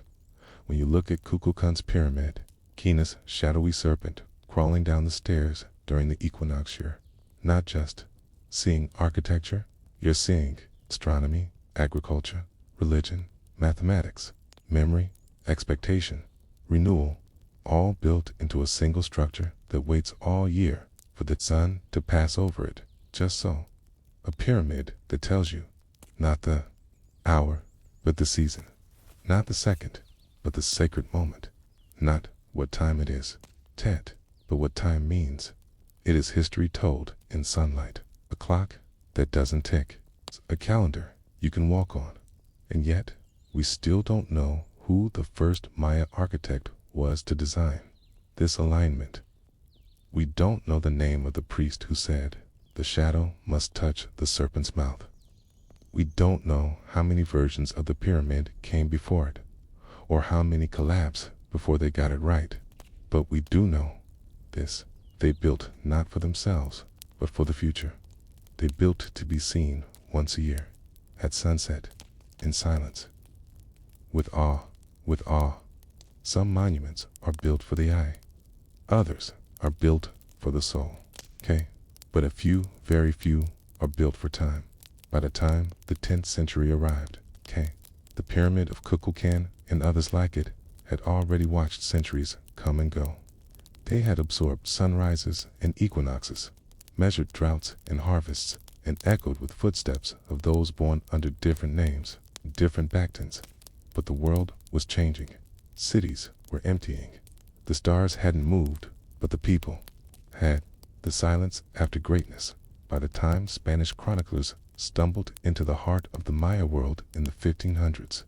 When you look at Kukulkan's pyramid, Kina's shadowy serpent crawling down the stairs during the equinox, you're not just seeing architecture, you're seeing astronomy, agriculture, religion, mathematics, memory, expectation, renewal, all built into a single structure that waits all year for the sun to pass over it just so. A pyramid that tells you not the hour, but the season. Not the second, but the sacred moment. Not what time it is, Tet, but what time means. It is history told in sunlight. A clock that doesn't tick. A calendar you can walk on. And yet, we still don't know who the first Maya architect was to design this alignment. We don't know the name of the priest who said, "The shadow must touch the serpent's mouth." We don't know how many versions of the pyramid came before it, or how many collapsed before they got it right. But we do know this: they built not for themselves, but for the future. They built to be seen once a year, at sunset, in silence. With awe, with awe. Some monuments are built for the eye. Others are built for the soul. Okay? But a few, very few, are built for time. By the time the 10th century arrived, okay, the pyramid of Kukulkan and others like it had already watched centuries come and go. They had absorbed sunrises and equinoxes, measured droughts and harvests, and echoed with footsteps of those born under different names, different backtons. But the world was changing. Cities were emptying. The stars hadn't moved, but the people had. The silence after greatness. By the time Spanish chroniclers stumbled into the heart of the Maya world in the 1500s,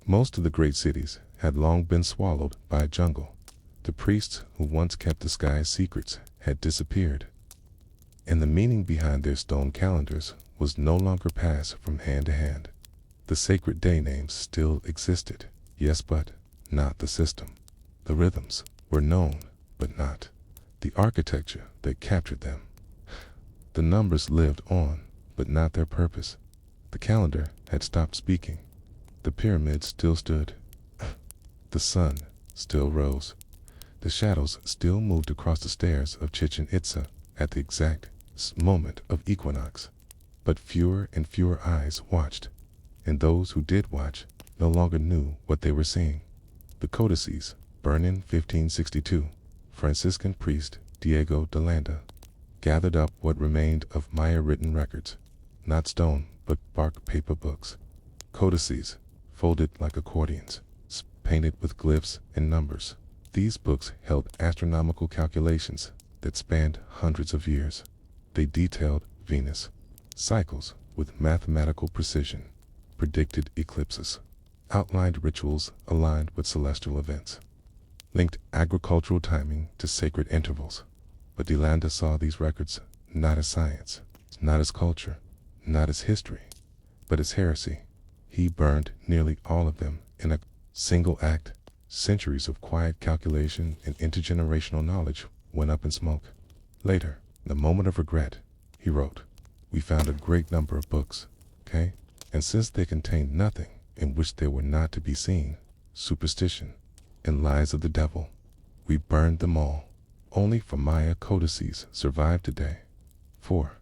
most of the great cities had long been swallowed by a jungle. The priests who once kept the sky's secrets had disappeared, and the meaning behind their stone calendars was no longer passed from hand to hand. The sacred day names still existed, yes, but not the system. The rhythms were known, but not the architecture that captured them. The numbers lived on, but not their purpose. The calendar had stopped speaking. The pyramid still stood. The sun still rose. The shadows still moved across the stairs of Chichen Itza at the exact moment of equinox. But fewer and fewer eyes watched, and those who did watch no longer knew what they were seeing. The codices, burned in 1562, Franciscan priest Diego de Landa gathered up what remained of Maya written records, not stone, but bark paper books. Codices, folded like accordions, painted with glyphs and numbers. These books held astronomical calculations that spanned hundreds of years. They detailed Venus cycles with mathematical precision, predicted eclipses, outlined rituals aligned with celestial events, linked agricultural timing to sacred intervals. But De Landa saw these records not as science, not as culture, not as history, but as heresy. He burned nearly all of them in a single act. Centuries of quiet calculation and intergenerational knowledge went up in smoke. Later, in a moment of regret, he wrote, "We found a great number of books, okay? And since they contained nothing in which they were not to be seen, superstition and lies of the devil, we burned them all. Only for Maya codices survive today. 4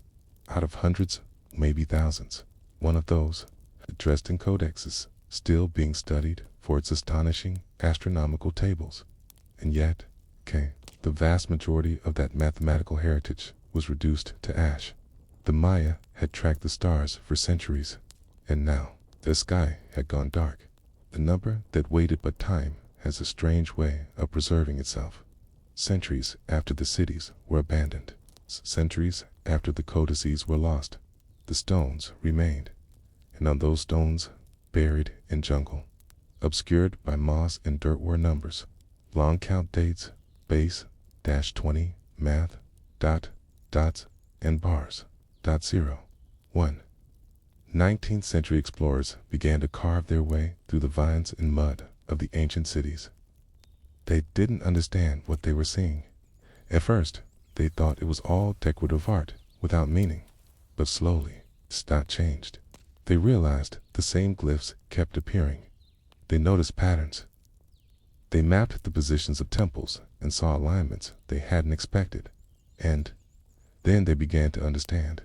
out of hundreds, maybe thousands. One of those, addressed in codexes, still being studied for its astonishing astronomical tables. And yet, the vast majority of that mathematical heritage was reduced to ash. The Maya had tracked the stars for centuries, and now the sky had gone dark. The number that waited but time has a strange way of preserving itself. Centuries after the cities were abandoned, centuries after the codices were lost, the stones remained, and on those stones, buried in jungle, obscured by moss and dirt were numbers, long count dates, base, -20, math, dots, and bars, .0, 1. 19th century explorers began to carve their way through the vines and mud of the ancient cities. They didn't understand what they were seeing. At first, they thought it was all decorative art without meaning, but slowly, that changed. They realized the same glyphs kept appearing. They noticed patterns. They mapped the positions of temples and saw alignments they hadn't expected. And then they began to understand.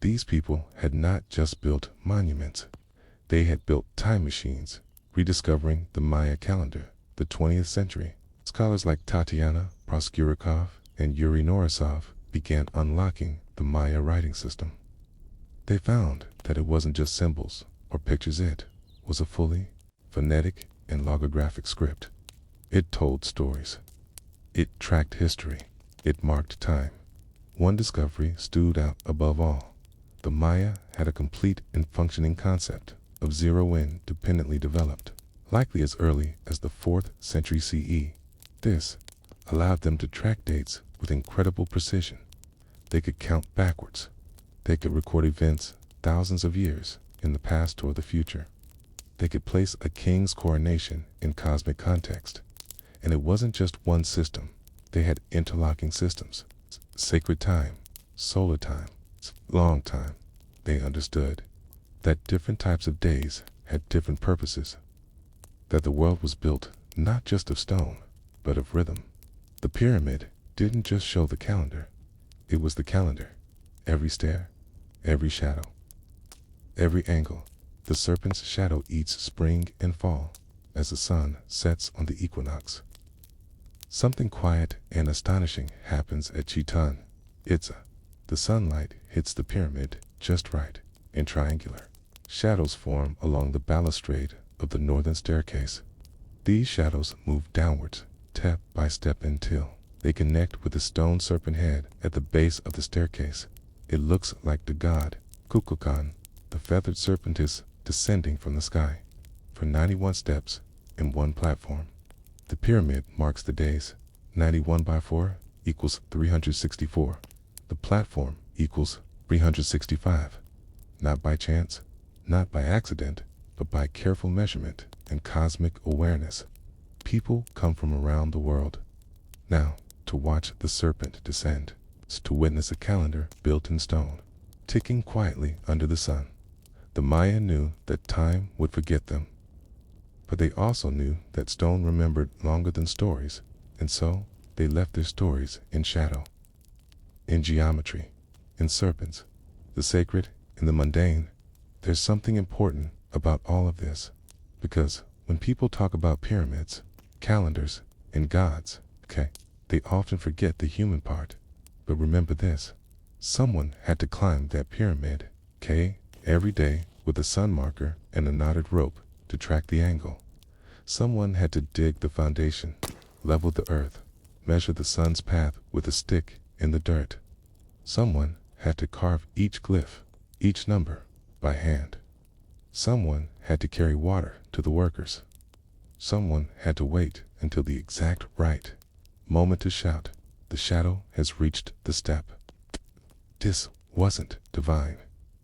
These people had not just built monuments. They had built time machines, rediscovering the Maya calendar, the 20th century. Scholars like Tatiana Proskurikov and Yuri Norisov began unlocking the Maya writing system. They found that it wasn't just symbols or pictures, it was a fully phonetic and logographic script. It told stories. It tracked history. It marked time. One discovery stood out above all. The Maya had a complete and functioning concept of zero independently developed, likely as early as the 4th century CE. This allowed them to track dates with incredible precision. They could count backwards. They could record events thousands of years in the past or the future. They could place a king's coronation in cosmic context. And it wasn't just one system. They had interlocking systems. Sacred time, solar time, long time. They understood that different types of days had different purposes. That the world was built not just of stone, but of rhythm. The pyramid didn't just show the calendar. It was the calendar. Every stair, every shadow, every angle. The serpent's shadow eats spring and fall as the sun sets on the equinox. Something quiet and astonishing happens at Chitan Itza. The sunlight hits the pyramid just right, and triangular shadows form along the balustrade of the northern staircase. These shadows move downwards, step by step, until they connect with the stone serpent head at the base of the staircase. It looks like the god Kukulkan, the feathered serpent, is descending from the sky. For 91 steps in one platform. The pyramid marks the days. 91 by 4 equals 364. The platform equals 365. Not by chance, not by accident, but by careful measurement and cosmic awareness. People come from around the world now to watch the serpent descend, to witness a calendar built in stone, ticking quietly under the sun. The Maya knew that time would forget them, but they also knew that stone remembered longer than stories, and so they left their stories in shadow, in geometry, in serpents, the sacred, in the mundane. There's something important about all of this, because when people talk about pyramids, calendars, and gods, they often forget the human part. But remember this: someone had to climb that pyramid, every day with a sun marker and a knotted rope to track the angle. Someone had to dig the foundation, level the earth, measure the sun's path with a stick in the dirt. Someone had to carve each glyph, each number, by hand. Someone had to carry water to the workers. Someone had to wait until the exact right moment to shout, "The shadow has reached the step." This wasn't divine.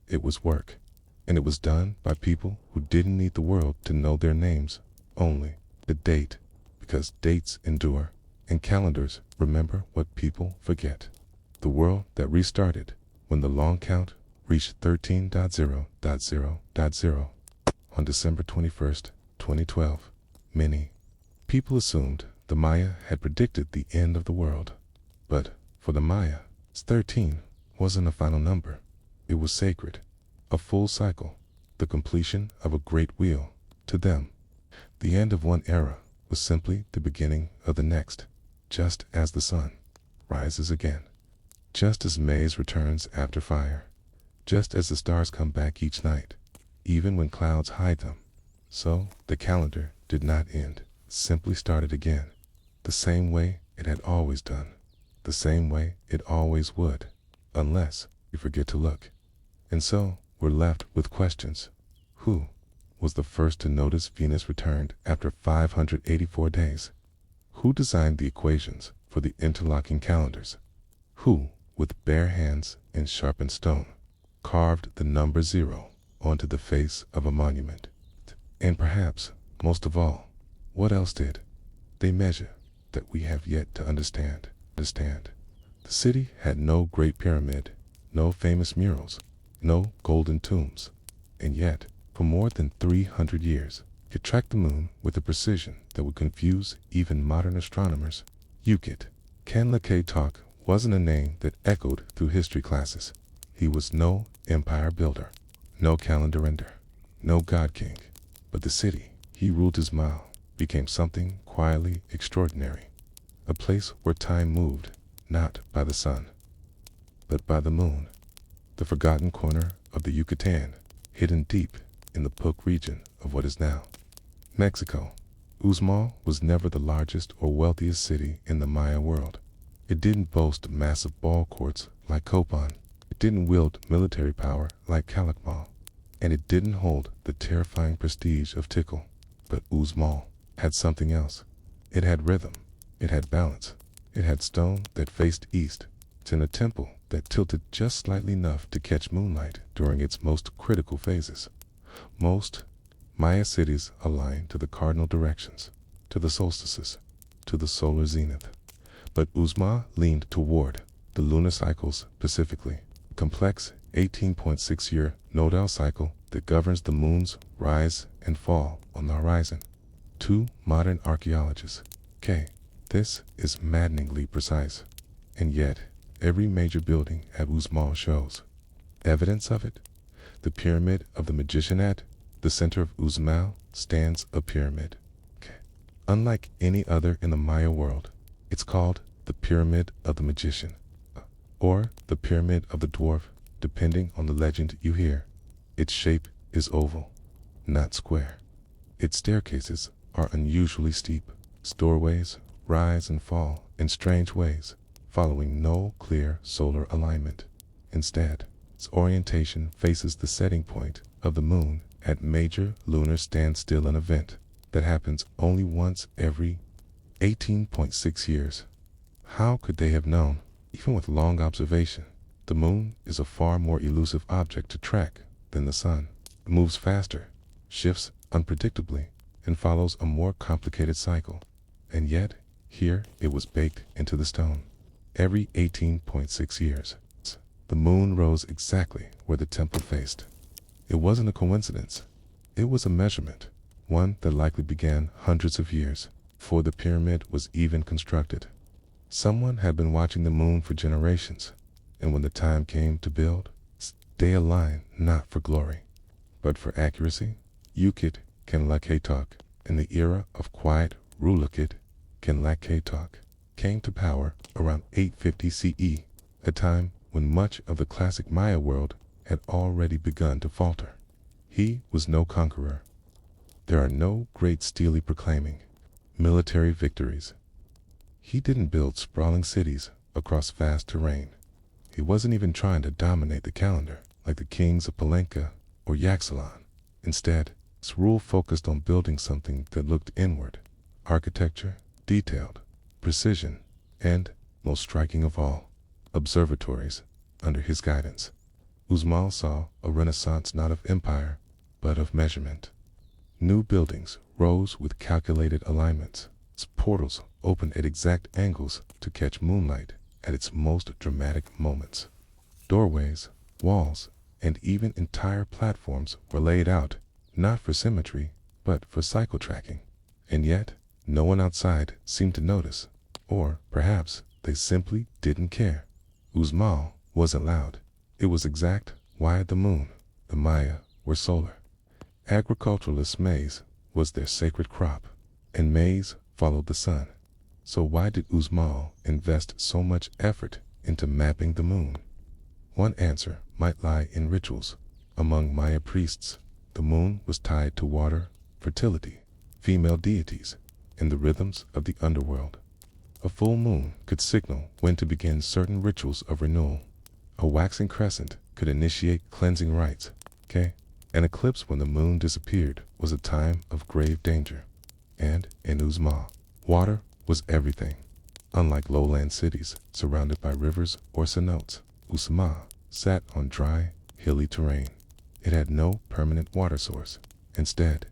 It was work. And it was done by people who didn't need the world to know their names, only the date, because dates endure, and calendars remember what people forget. The world that restarted when the long count reached 13.0.0.0 on December 21st, 2012. Many people assumed the Maya had predicted the end of the world. But for the Maya, 13 wasn't a final number. It was sacred. A full cycle, the completion of a great wheel. To them, the end of one era was simply the beginning of the next, just as the sun rises again, just as maize returns after fire, just as the stars come back each night, even when clouds hide them. So the calendar did not end, simply started again, the same way it had always done, the same way it always would, unless you forget to look. And so we're left with questions. Who was the first to notice Venus returned after 584 days? Who designed the equations for the interlocking calendars? Who, with bare hands and sharpened stone, carved the number 0 onto the face of a monument? And perhaps, most of all, what else did they measure that we have yet to understand? The city had no great pyramid, no famous murals, no golden tombs, and yet, for more than 300 years, it tracked the moon with a precision that would confuse even modern astronomers. Ukit Kanlake wasn't a name that echoed through history classes. He was no empire builder, no calendar ender, no god king, but the city he ruled his mile became something quietly extraordinary, a place where time moved, not by the sun, but by the moon, the forgotten corner of the Yucatan, hidden deep in the Puc region of what is now Mexico. Uxmal was never the largest or wealthiest city in the Maya world. It didn't boast massive ball courts like Copan. It didn't wield military power like Calakmul. And it didn't hold the terrifying prestige of Tikal. But Uxmal had something else. It had rhythm. It had balance. It had stone that faced east, and a temple that tilted just slightly enough to catch moonlight during its most critical phases. Most Maya cities align to the cardinal directions, to the solstices, to the solar zenith. But Uxmal leaned toward the lunar cycles specifically, a complex 18.6-year nodal cycle that governs the moon's rise and fall on the horizon. To modern archaeologists, this is maddeningly precise, and yet every major building at Uxmal shows evidence of it. The pyramid of the magician at the center of Uxmal stands a pyramid. Unlike any other in the Maya world, it's called the Pyramid of the Magician, or the Pyramid of the Dwarf, depending on the legend you hear. Its shape is oval, not square. Its staircases are unusually steep. Doorways rise and fall in strange ways, following no clear solar alignment. Instead, its orientation faces the setting point of the moon at major lunar standstill, an event that happens only once every 18.6 years. How could they have known? Even with long observation, the moon is a far more elusive object to track than the sun. It moves faster, shifts unpredictably, and follows a more complicated cycle. And yet, here it was baked into the stone. Every 18.6 years, the moon rose exactly where the temple faced. It wasn't a coincidence. It was a measurement, one that likely began hundreds of years before the pyramid was even constructed. Someone had been watching the moon for generations, and when the time came to build, they aligned not for glory, but for accuracy. Ukit Kenlaketok, in the era of quiet Rulakit, Kenlaketok came to power around 850 CE, a time when much of the classic Maya world had already begun to falter. He was no conqueror. There are no great steely proclaiming military victories. He didn't build sprawling cities across vast terrain. He wasn't even trying to dominate the calendar like the kings of Palenka or Yaxalan. Instead, his rule focused on building something that looked inward: architecture, detailed, precision, and, most striking of all, observatories under his guidance. Uxmal saw a renaissance not of empire, but of measurement. New buildings rose with calculated alignments. Its portals opened at exact angles to catch moonlight at its most dramatic moments. Doorways, walls, and even entire platforms were laid out, not for symmetry, but for cycle tracking. And yet, no one outside seemed to notice, or perhaps they simply didn't care. Uxmal wasn't loud. It was exact. Why the moon? The Maya were solar. Agriculturalists' maize was their sacred crop, and maize followed the sun. So why did Uxmal invest so much effort into mapping the moon? One answer might lie in rituals. Among Maya priests, the moon was tied to water, fertility, female deities, and the rhythms of the underworld. A full moon could signal when to begin certain rituals of renewal. A waxing crescent could initiate cleansing rites. An eclipse when the moon disappeared was a time of grave danger. And in Uxmal, water was everything. Unlike lowland cities surrounded by rivers or cenotes, Uxmal sat on dry, hilly terrain. It had no permanent water source. Instead,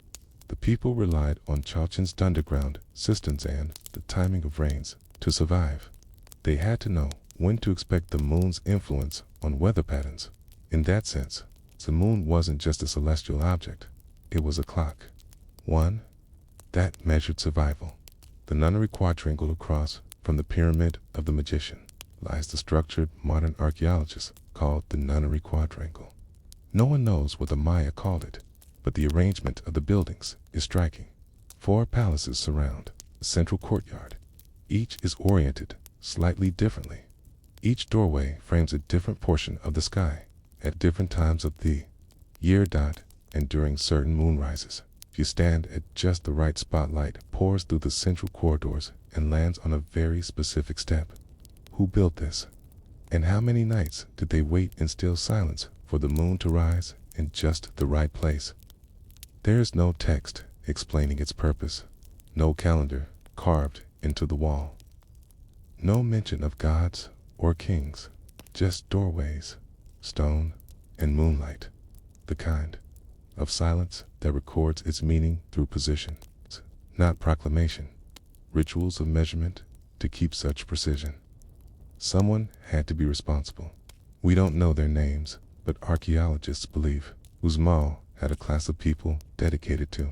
the people relied on Chalchin's underground cisterns and the timing of rains to survive. They had to know when to expect the moon's influence on weather patterns. In that sense, the moon wasn't just a celestial object. It was a clock. One that measured survival. The nunnery quadrangle across from the Pyramid of the Magician lies the structure modern archaeologists call the nunnery quadrangle. No one knows what the Maya called it, but the arrangement of the buildings is striking. 4 palaces surround a central courtyard. Each is oriented slightly differently. Each doorway frames a different portion of the sky at different times of the year. And during certain moonrises. If you stand at just the right spotlight pours through the central corridors and lands on a very specific step. Who built this? And how many nights did they wait in still silence for the moon to rise in just the right place? There is no text explaining its purpose, no calendar carved into the wall, no mention of gods or kings, just doorways, stone, and moonlight, the kind of silence that records its meaning through position, not proclamation, rituals of measurement to keep such precision. Someone had to be responsible. We don't know their names, but archaeologists believe Uxmal had a class of people dedicated to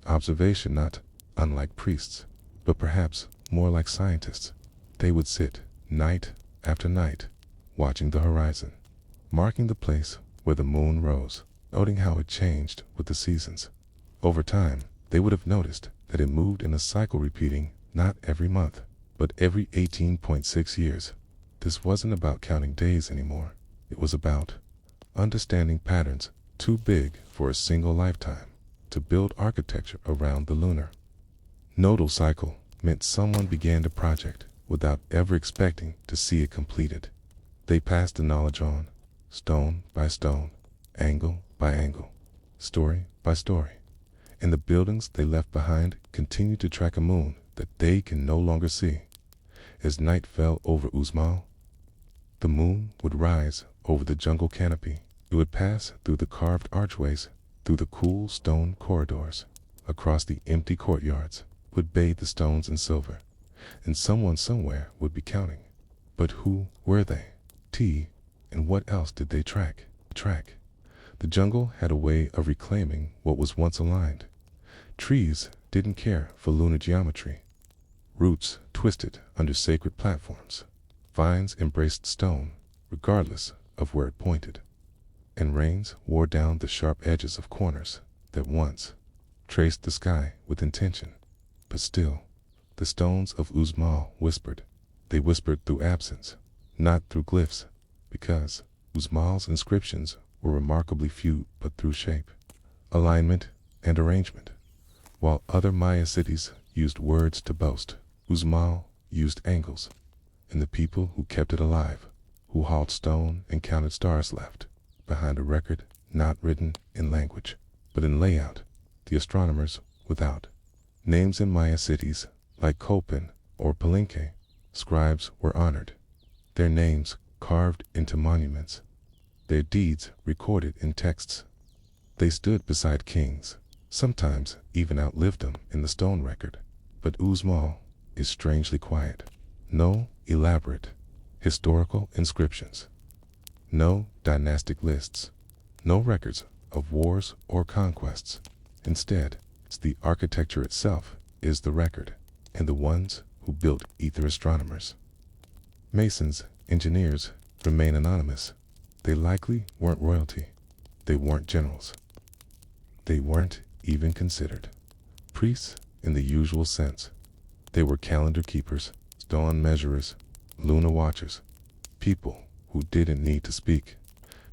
observation, not unlike priests, but perhaps more like scientists. They would sit night after night, watching the horizon, marking the place where the moon rose, noting how it changed with the seasons. Over time, they would have noticed that it moved in a cycle repeating not every month, but every 18.6 years. This wasn't about counting days anymore. It was about understanding patterns too big for a single lifetime to build architecture around the lunar nodal cycle meant someone began the project without ever expecting to see it completed. They passed the knowledge on, stone by stone, angle by angle, story by story, and the buildings they left behind continued to track a moon that they can no longer see. As night fell over Uxmal, the moon would rise over the jungle canopy. It would pass through the carved archways, through the cool stone corridors, across the empty courtyards, would bathe the stones in silver, and someone somewhere would be counting. But who were they? And what else did they track? The jungle had a way of reclaiming what was once aligned. Trees didn't care for lunar geometry. Roots twisted under sacred platforms. Vines embraced stone, regardless of where it pointed. And rains wore down the sharp edges of corners that once traced the sky with intention. But still, the stones of Uxmal whispered. They whispered through absence, not through glyphs, because Uxmal's inscriptions were remarkably few but through shape, alignment, and arrangement. While other Maya cities used words to boast, Uxmal used angles, and the people who kept it alive, who hauled stone and counted stars left behind a record not written in language, but in layout, the astronomers without names in Maya cities like Copan or Palenque, scribes were honored, their names carved into monuments, their deeds recorded in texts. They stood beside kings, sometimes even outlived them in the stone record. But Uxmal is strangely quiet. No elaborate historical inscriptions, no dynastic lists, no records of wars or conquests. Instead, it's the architecture itself is the record, and the ones who built ether astronomers, masons, engineers remain anonymous. They likely weren't royalty. They weren't generals. They weren't even considered priests in the usual sense. They were calendar keepers, stone measurers, lunar watchers, people who didn't need to speak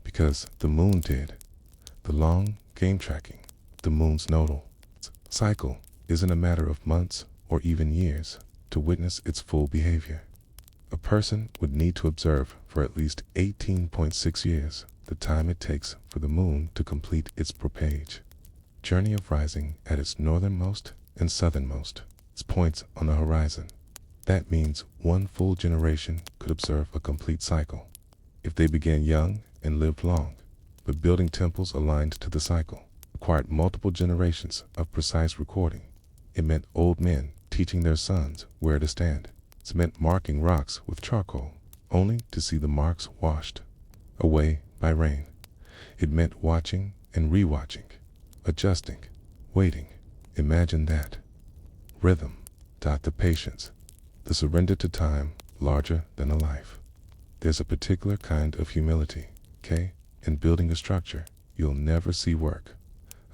because the moon did. The long game tracking, the moon's nodal cycle isn't a matter of months or even years to witness its full behavior. A person would need to observe for at least 18.6 years, the time it takes for the moon to complete its propage journey of rising at its northernmost and southernmost points on the horizon. That means one full generation could observe a complete cycle. If they began young and lived long, but building temples aligned to the cycle required multiple generations of precise recording. It meant old men teaching their sons where to stand. It meant marking rocks with charcoal, only to see the marks washed away by rain. It meant watching and rewatching, adjusting, waiting. Imagine that. Rhythm, the patience, the surrender to time larger than a life. There's a particular kind of humility, in building a structure you'll never see work.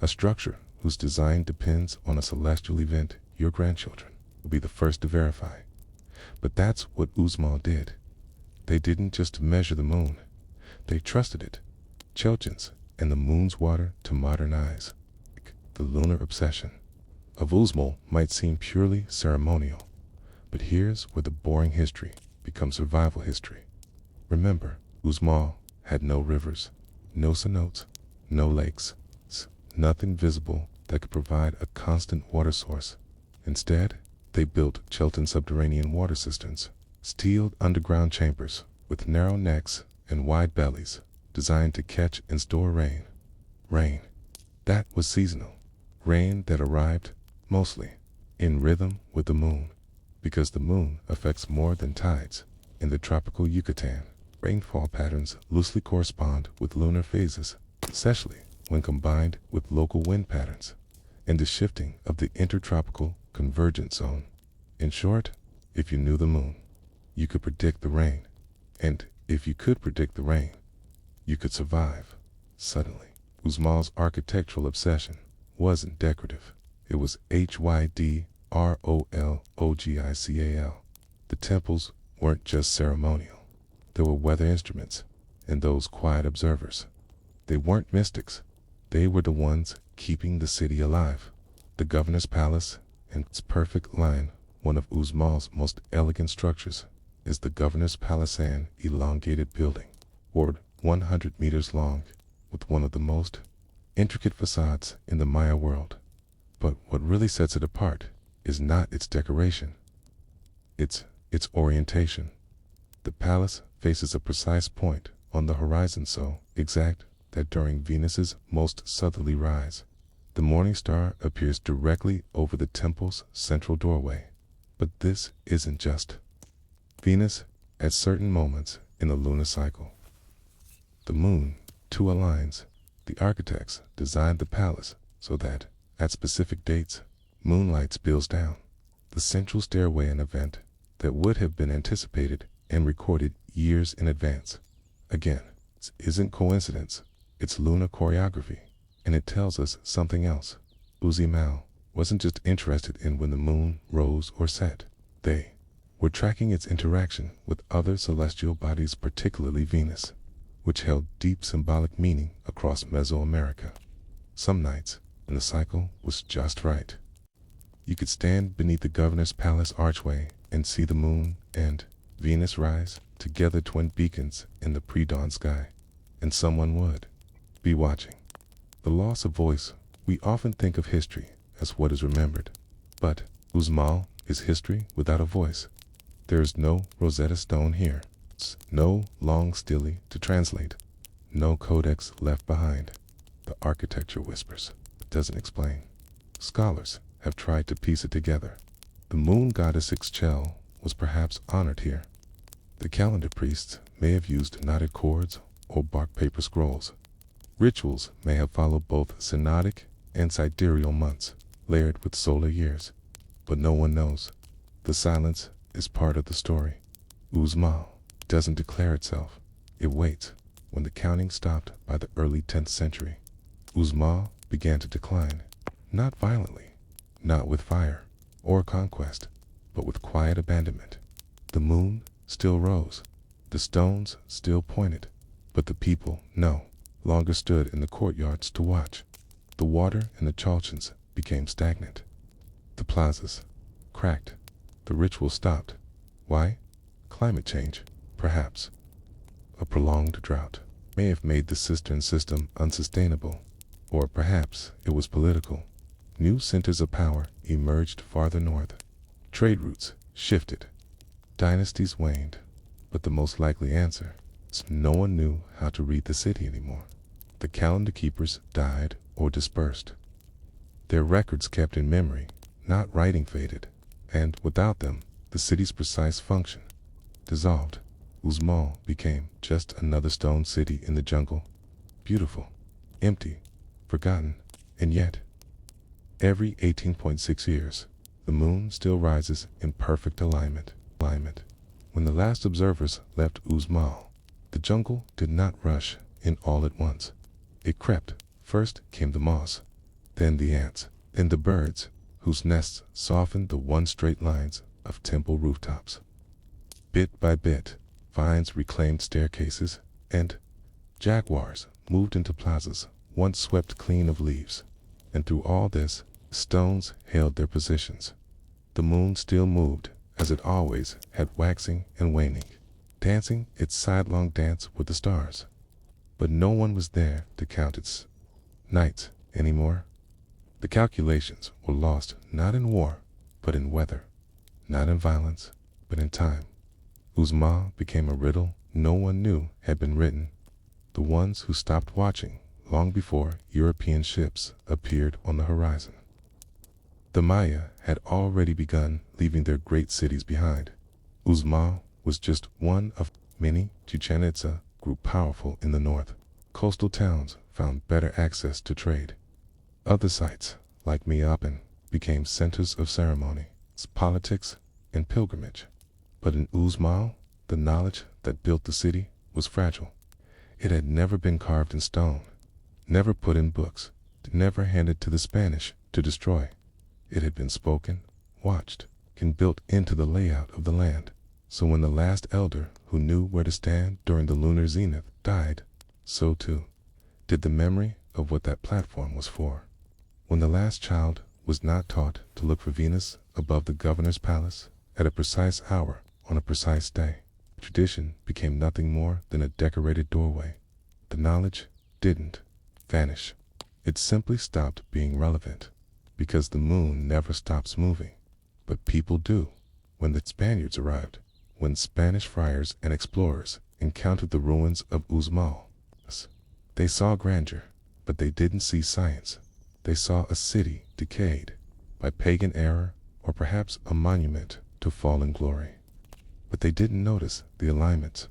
A structure whose design depends on a celestial event your grandchildren will be the first to verify. But that's what Uxmal did. They didn't just measure the moon, they trusted it, Chelchins, and the moon's water to modernize. The lunar obsession of Uzmal might seem purely ceremonial, but here's where the boring history becomes survival history. Remember, Uzmal had no rivers, no cenotes, no lakes, nothing visible that could provide a constant water source. Instead, they built Chelton subterranean water cisterns, steeled underground chambers with narrow necks and wide bellies, designed to catch and store rain. Rain that was seasonal, rain that arrived, mostly, in rhythm with the moon, because the moon affects more than tides. In the tropical Yucatan, rainfall patterns loosely correspond with lunar phases, especially when combined with local wind patterns and the shifting of the intertropical convergence zone. In short, if you knew the moon, you could predict the rain, and if you could predict the rain, you could survive. Suddenly, Uzmal's architectural obsession wasn't decorative. It was hydrological. The temples weren't just ceremonial. There were weather instruments, and those quiet observers. They weren't mystics. They were the ones keeping the city alive. The governor's palace, in its perfect line, one of Uzmal's most elegant structures, is the governor's palace, an elongated building, 100 meters long, with one of the most intricate facades in the Maya world. But what really sets it apart is not its decoration. It's its orientation. The palace faces a precise point on the horizon, so exact that during Venus's most southerly rise, the morning star appears directly over the temple's central doorway. But this isn't just Venus. At certain moments in the lunar cycle, the moon too aligns. The architects designed the palace so that, at specific dates, moonlight spills down the central stairway, an event that would have been anticipated and recorded years in advance. Again, this isn't coincidence, it's lunar choreography, and it tells us something else. Uzmal wasn't just interested in when the moon rose or set. They were tracking its interaction with other celestial bodies, particularly Venus, which held deep symbolic meaning across Mesoamerica. Some nights, when the cycle was just right, you could stand beneath the governor's palace archway and see the moon and Venus rise together, twin beacons in the pre-dawn sky, and someone would be watching. The loss of voice. We often think of history as what is remembered, but Uzmal is history without a voice. There is no Rosetta Stone here, no long stele to translate, no codex left behind. The architecture whispers, but doesn't explain. Scholars have tried to piece it together. The moon goddess Ixchel was perhaps honored here. The calendar priests may have used knotted cords or bark paper scrolls. Rituals may have followed both synodic and sidereal months, layered with solar years. But no one knows. The silence is part of the story. Uzmal doesn't declare itself. It waits. When the counting stopped by the early 10th century, Uzmal began to decline. Not violently, not with fire or conquest, but with quiet abandonment. The moon still rose. The stones still pointed, but the people no longer stood in the courtyards to watch. The water in the Chalchins became stagnant. The plazas cracked. The ritual stopped. Why? Climate change, perhaps. A prolonged drought may have made the cistern system unsustainable, or perhaps it was political. New centers of power emerged farther north. Trade routes shifted. Dynasties waned. But the most likely answer is no one knew how to read the city anymore. The calendar keepers died or dispersed. Their records kept in memory, not writing, faded, and without them, the city's precise function dissolved. Uzmal became just another stone city in the jungle. Beautiful, empty, forgotten, and yet, every 18.6 years, the moon still rises in perfect alignment. When the last observers left Uzmal, the jungle did not rush in all at once. It crept. First came the moss, then the ants, then the birds, whose nests softened the one straight lines of temple rooftops. Bit by bit, vines reclaimed staircases, and jaguars moved into plazas once swept clean of leaves. And through all this, stones held their positions. The moon still moved, as it always had, waxing and waning, dancing its sidelong dance with the stars. But no one was there to count its nights anymore. The calculations were lost not in war, but in weather, not in violence, but in time. Uzma became a riddle no one knew had been written. The ones who stopped watching long before European ships appeared on the horizon. The Maya had already begun leaving their great cities behind. Uzma was just one of many. Chichen Itza grew powerful in the north. Coastal towns found better access to trade. Other sites, like Mayan, became centers of ceremony, politics, and pilgrimage. But in Uzma, the knowledge that built the city was fragile. It had never been carved in stone, never put in books, never handed to the Spanish to destroy. It had been spoken, watched, and built into the layout of the land. So when the last elder who knew where to stand during the lunar zenith died, so too did the memory of what that platform was for. When the last child was not taught to look for Venus above the governor's palace at a precise hour on a precise day, tradition became nothing more than a decorated doorway. The knowledge didn't vanish. It simply stopped being relevant, because the moon never stops moving. But people do. When the Spaniards arrived, when Spanish friars and explorers encountered the ruins of Uzmal, they saw grandeur, but they didn't see science. They saw a city decayed by pagan error, or perhaps a monument to fallen glory. But they didn't notice the alignments.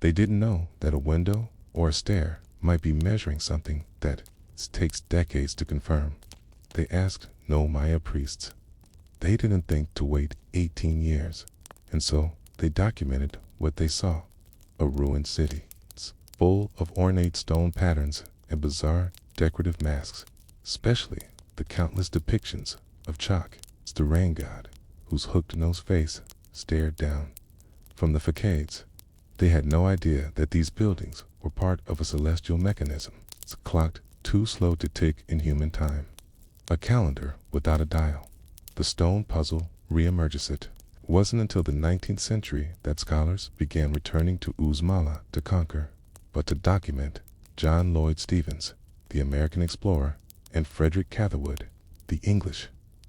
They didn't know that a window or a stair might be measuring something that takes decades to confirm. They asked no Maya priests. They didn't think to wait 18 years, and so they documented what they saw: a ruined city, full of ornate stone patterns and bizarre decorative masks, especially the countless depictions of Chak, the rain god, whose hooked-nosed face stared down from the facades. They had no idea that these buildings were part of a celestial mechanism, clocked too slow to tick in human time. A calendar without a dial. The stone puzzle re-emerges. It wasn't until the 19th century that scholars began returning to Uzmala to conquer, but to document. John Lloyd Stevens, the American explorer, and Frederick Catherwood, the English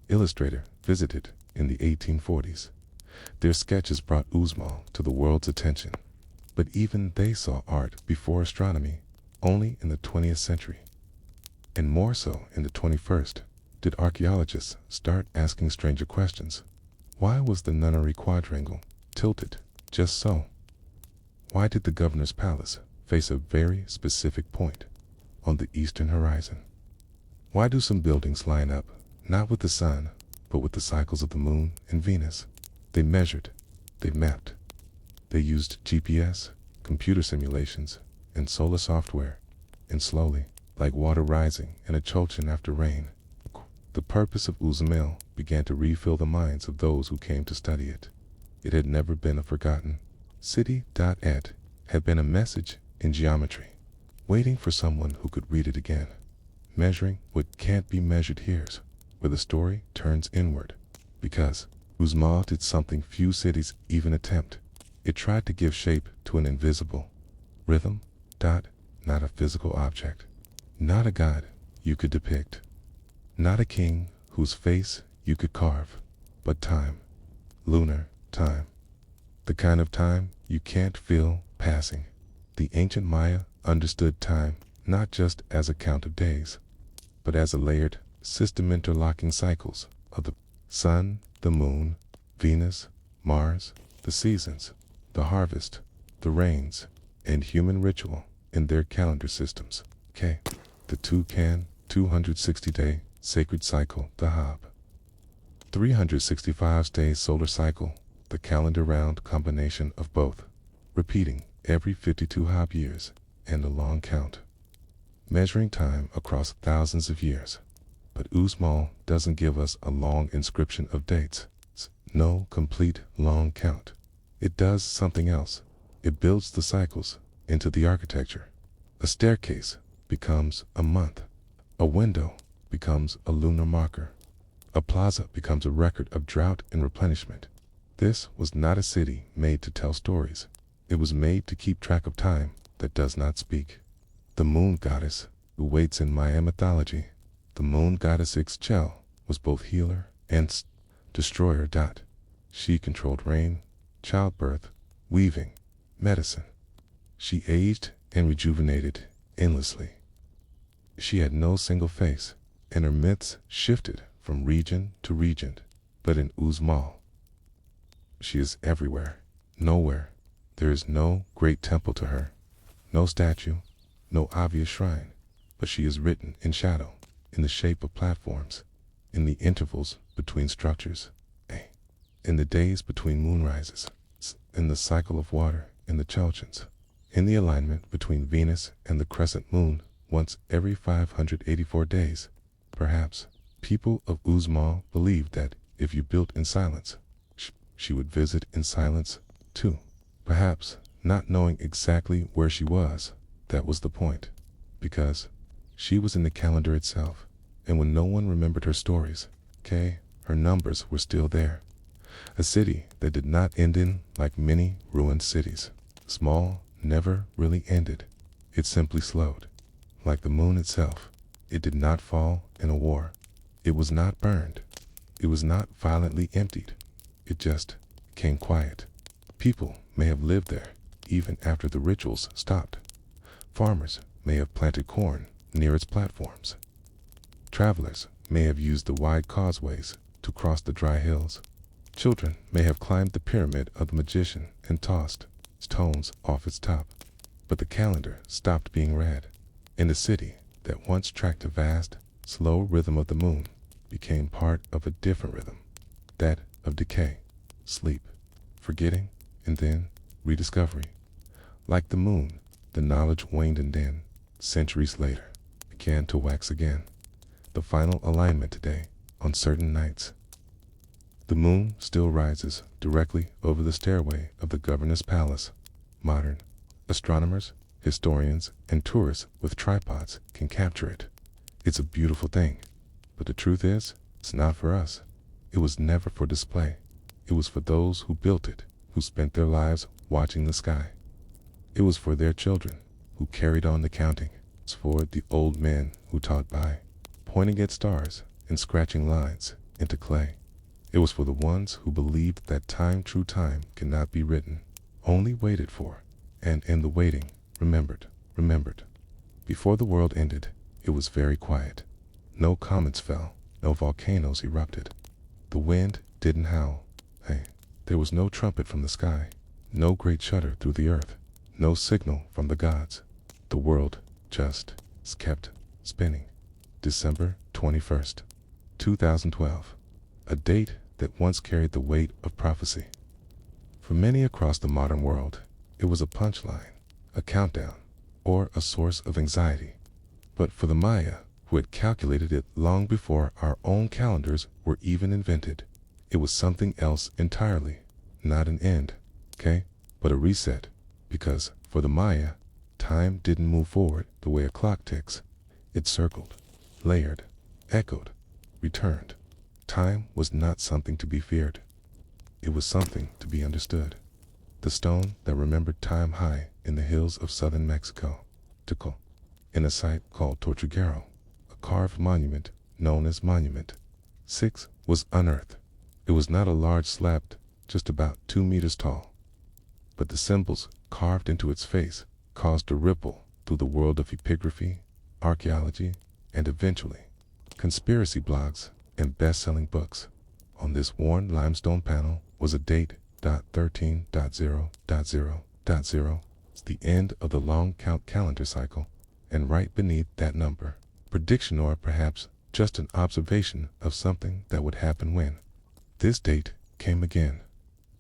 illustrator, visited in the 1840s. Their sketches brought Uzmal to the world's attention. But even they saw art before astronomy only in the 20th century. And more so in the 21st, did archaeologists start asking stranger questions. Why was the nunnery quadrangle tilted just so? Why did the governor's palace face a very specific point on the eastern horizon? Why do some buildings line up, not with the sun, but with the cycles of the moon and Venus? They measured, they mapped, they used GPS, computer simulations, and solar software, and slowly, like water rising in a cholchin after rain, the purpose of Uzmil began to refill the minds of those who came to study it. It had never been a forgotten city. It had been a message in geometry, waiting for someone who could read it again. Measuring what can't be measured. Here's where the story turns inward, because Uzma did something few cities even attempt. It tried to give shape to an invisible rhythm. Not a physical object, not a god you could depict, not a king whose face you could carve, but time, lunar time, the kind of time you can't feel passing. The ancient Maya understood time not just as a count of days, but as a layered system interlocking cycles of the sun, the moon, Venus, Mars, the seasons, the harvest, the rains, and human ritual in their calendar systems. The 260-day sacred cycle, the Hab. 365-day solar cycle, the calendar round combination of both, repeating every 52 Hab years, and a long count, measuring time across thousands of years. But Uzmal doesn't give us a long inscription of dates, no complete long count. It does something else. It builds the cycles into the architecture. A staircase becomes a month. A window becomes a lunar marker. A plaza becomes a record of drought and replenishment. This was not a city made to tell stories. It was made to keep track of time that does not speak. The moon goddess, who waits in Mayan mythology, the moon goddess Ixchel, was both healer and destroyer. She controlled rain, childbirth, weaving, medicine. She aged and rejuvenated endlessly. She had no single face, and her myths shifted from region to region. But in Uzmal, she is everywhere. Nowhere. There is no great temple to her, no statue, no obvious shrine, but she is written in shadow, in the shape of platforms, in the intervals between structures, in the days between moonrises, in the cycle of water in the Chelchans, in the alignment between Venus and the crescent moon once every 584 days. Perhaps people of Uzmal believed that if you built in silence, she would visit in silence too. Perhaps not knowing exactly where she was, that was the point, because she was in the calendar itself, and when no one remembered her stories, her numbers were still there. A city that did not end in like many ruined cities. Small never really ended. It simply slowed. Like the moon itself, it did not fall in a war. It was not burned. It was not violently emptied. It just became quiet. People may have lived there even after the rituals stopped. Farmers may have planted corn near its platforms. Travelers may have used the wide causeways to cross the dry hills. Children may have climbed the pyramid of the magician and tossed stones off its top. But the calendar stopped being read, and the city that once tracked the vast, slow rhythm of the moon became part of a different rhythm, that of decay, sleep, forgetting, and then rediscovery. Like the moon, the knowledge waned and then, centuries later, began to wax again. The final alignment today, on certain nights. The moon still rises directly over the stairway of the governor's palace. Modern astronomers, historians, and tourists with tripods can capture it. It's a beautiful thing. But the truth is, it's not for us. It was never for display. It was for those who built it, who spent their lives watching the sky. It was for their children, who carried on the counting. It's for the old men who taught by, pointing at stars and scratching lines into clay. It was for the ones who believed that time, true time, cannot be written, only waited for, and in the waiting, remembered. Before the world ended, it was very quiet. No comets fell, no volcanoes erupted. The wind didn't howl. There was no trumpet from the sky, no great shudder through the earth, no signal from the gods. The world just kept spinning. December 21st, 2012. A date that once carried the weight of prophecy. For many across the modern world, it was a punchline, a countdown, or a source of anxiety. But for the Maya, who had calculated it long before our own calendars were even invented, it was something else entirely. Not an end, but a reset. Because for the Maya, time didn't move forward the way a clock ticks. It circled, layered, echoed, returned. Time was not something to be feared. It was something to be understood. The stone that remembered time high in the hills of southern Mexico, in a site called Tortuguero, a carved monument known as Monument 6 was unearthed. It was not a large slab, just about 2 meters tall. But the symbols carved into its face caused a ripple through the world of epigraphy, archaeology, and eventually, conspiracy blogs and best-selling books. On this worn limestone panel was a date, 13.0.0.0. It's the end of the long count calendar cycle, and right beneath that number, prediction or perhaps just an observation of something that would happen when. This date came again.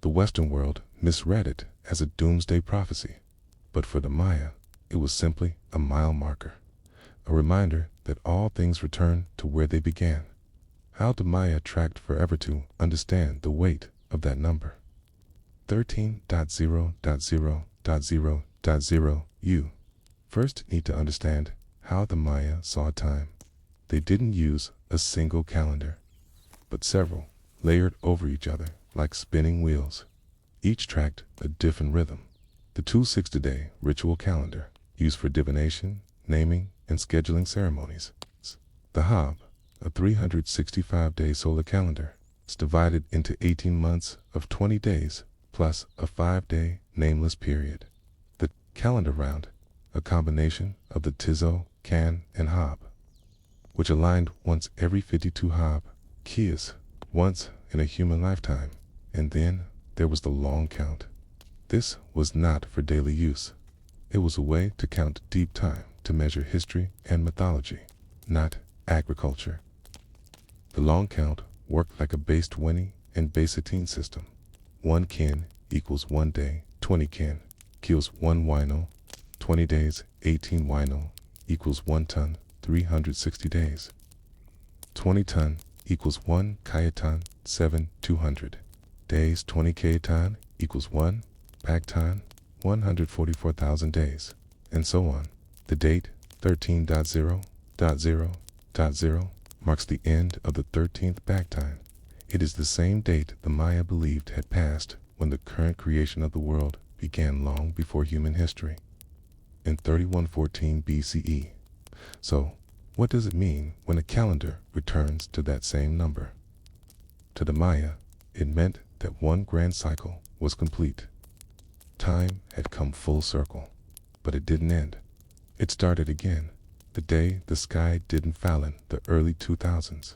The Western world misread it as a doomsday prophecy, but for the Maya, it was simply a mile marker, a reminder that all things return to where they began. How the Maya tracked forever to understand the weight of that number. 13.0.0 13.0.0.0. You first need to understand how the Maya saw time. They didn't use a single calendar, but several, layered over each other like spinning wheels. Each tracked a different rhythm. The 260-day ritual calendar, used for divination, naming, and scheduling ceremonies. The Hab, a 365-day solar calendar, is divided into 18 months of 20 days, plus a 5-day nameless period. The calendar round, a combination of the Tizo, Can, and Hab, which aligned once every 52 Hab, Kias, once in a human lifetime. And then there was the long count. This was not for daily use. It was a way to count deep time, to measure history and mythology, not agriculture. The long count worked like a base 20 and base 18 system. 1 kin equals 1 day, 20 kin kills 1 wino, 20 days, 18 wino equals 1 ton, 360 days. 20 ton equals 1 kayatan, 200 days. 20 kayatan equals 1 paktan, 144,000 days, and so on. The date 13.0.0.0 marks the end of the 13th Bactine. It is the same date the Maya believed had passed when the current creation of the world began long before human history, in 3114 BCE. So, what does it mean when a calendar returns to that same number? To the Maya, it meant that one grand cycle was complete. Time had come full circle, but it didn't end. It started again, the day the sky didn't fall in the early 2000s.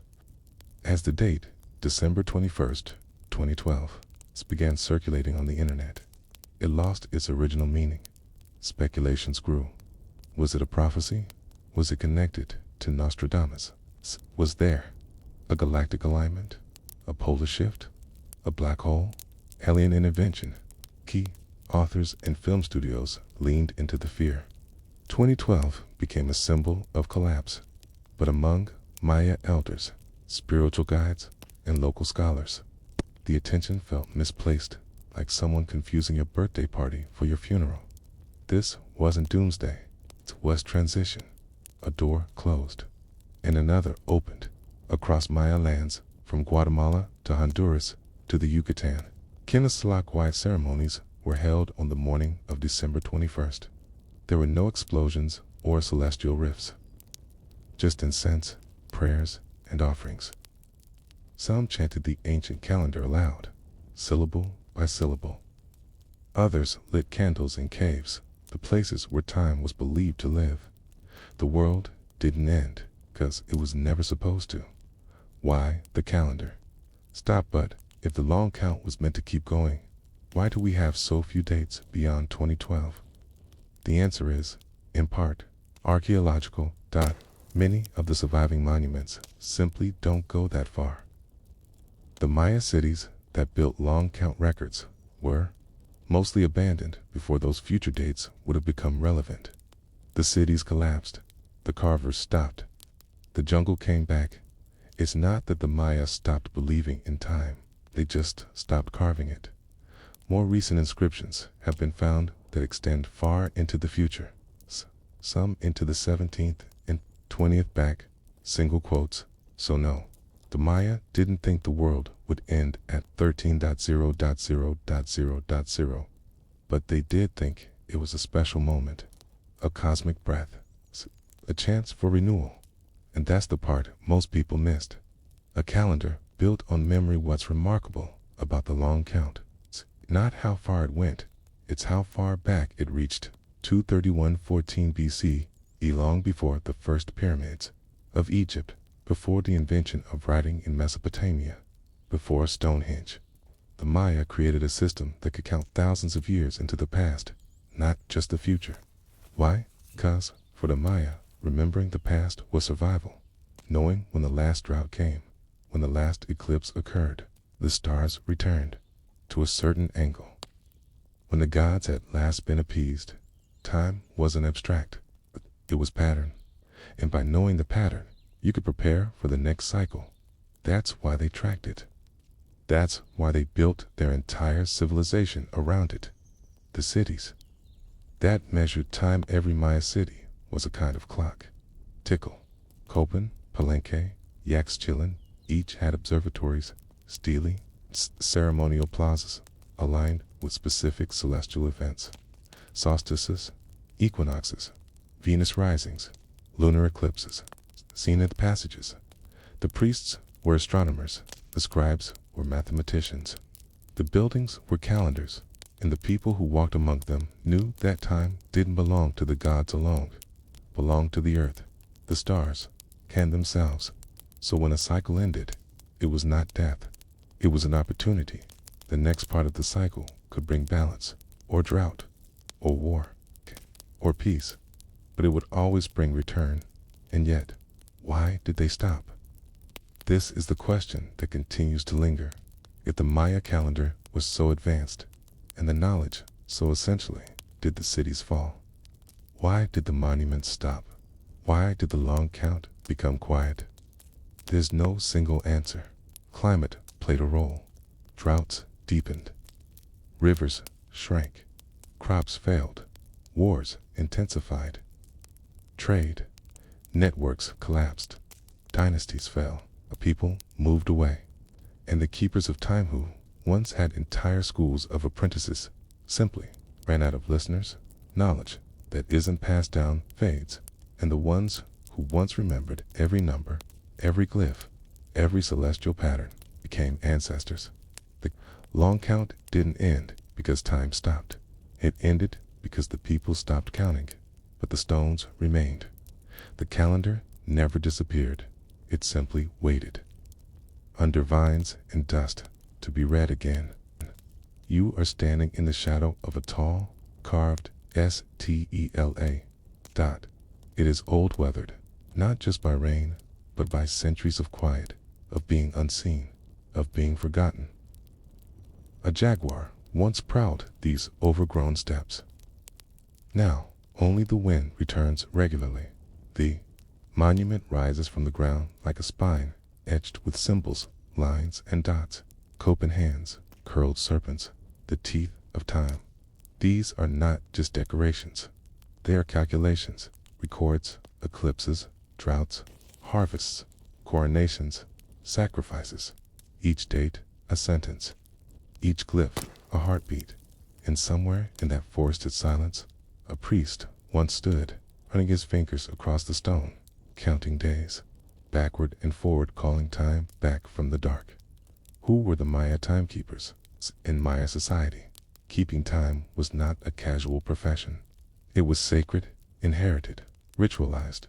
As the date, December 21st, 2012, began circulating on the internet, it lost its original meaning. Speculations grew. Was it a prophecy? Was it connected to Nostradamus? Was there a galactic alignment? A polar shift? A black hole? Alien intervention? Key authors and film studios leaned into the fear. 2012 became a symbol of collapse, but among Maya elders, spiritual guides, and local scholars, the attention felt misplaced, like someone confusing your birthday party for your funeral. This wasn't doomsday, it was transition. A door closed, and another opened across Maya lands, from Guatemala to Honduras to the Yucatan. Kinesiolog-wide ceremonies were held on the morning of December 21st. There were no explosions or celestial rifts, just incense, prayers, and offerings. Some chanted the ancient calendar aloud, syllable by syllable. Others lit candles in caves, the places where time was believed to live. The world didn't end, 'cause it was never supposed to. Why the calendar? Stop, but if the long count was meant to keep going, why do we have so few dates beyond 2012? The answer is, in part, archaeological. Many of the surviving monuments simply don't go that far. The Maya cities that built long count records were mostly abandoned before those future dates would have become relevant. The cities collapsed. The carvers stopped. The jungle came back. It's not that the Maya stopped believing in time. They just stopped carving it. More recent inscriptions have been found that extend far into the future, some into the 17th and 20th back, single quotes. So no, the Maya didn't think the world would end at 13.0.0.0.0, but they did think it was a special moment, a cosmic breath, a chance for renewal. And that's the part most people missed. A calendar built on memory. What's remarkable about the long count, it's not how far it went, it's how far back it reached. 23114 BC, long before the first pyramids of Egypt, before the invention of writing in Mesopotamia, before Stonehenge. The Maya created a system that could count thousands of years into the past, not just the future. Why? 'Cause for the Maya, remembering the past was survival. Knowing when the last drought came, when the last eclipse occurred, the stars returned to a certain angle. When the gods had last been appeased, time wasn't abstract, it was pattern. And by knowing the pattern, you could prepare for the next cycle. That's why they tracked it. That's why they built their entire civilization around it. The cities, that measured time. Every Maya city was a kind of clock. Tikal, Copan, Palenque, Yaxchilan, each had observatories, stelae, ceremonial plazas, aligned with specific celestial events. Solstices, equinoxes, Venus risings, lunar eclipses, zenith passages. The priests were astronomers, the scribes were mathematicians. The buildings were calendars, and the people who walked among them knew that time didn't belong to the gods alone, belonged to the earth, the stars, and themselves. So when a cycle ended, it was not death, it was an opportunity. The next part of the cycle could bring balance, or drought, or war, or peace, but it would always bring return. And yet, why did they stop? This is the question that continues to linger. If the Maya calendar was so advanced, and the knowledge so essentially, did the cities fall? Why did the monuments stop? Why did the long count become quiet? There's no single answer. Climate played a role. Droughts deepened. Rivers shrank. Crops failed. Wars intensified. Trade networks collapsed. Dynasties fell. A people moved away. And the keepers of time, who once had entire schools of apprentices, simply ran out of listeners. Knowledge that isn't passed down fades, and the ones who once remembered every number, every glyph, every celestial pattern became ancestors. The long count didn't end because time stopped. It ended because the people stopped counting, but the stones remained. The calendar never disappeared. It simply waited, under vines and dust, to be read again. You are standing in the shadow of a tall, carved stela dot. It is old, weathered, not just by rain, but by centuries of quiet, of being unseen, of being forgotten. A jaguar once prowled these overgrown steps. Now, only the wind returns regularly. The monument rises from the ground like a spine, etched with symbols, lines, and dots, copen hands, curled serpents, the teeth of time. These are not just decorations. They are calculations, records, eclipses, droughts, harvests, coronations, sacrifices. Each date, a sentence. Each glyph, a heartbeat. And somewhere in that forested silence, a priest once stood, running his fingers across the stone, counting days, backward and forward, calling time back from the dark. Who were the Maya timekeepers? In Maya society, keeping time was not a casual profession. It was sacred, inherited, ritualized.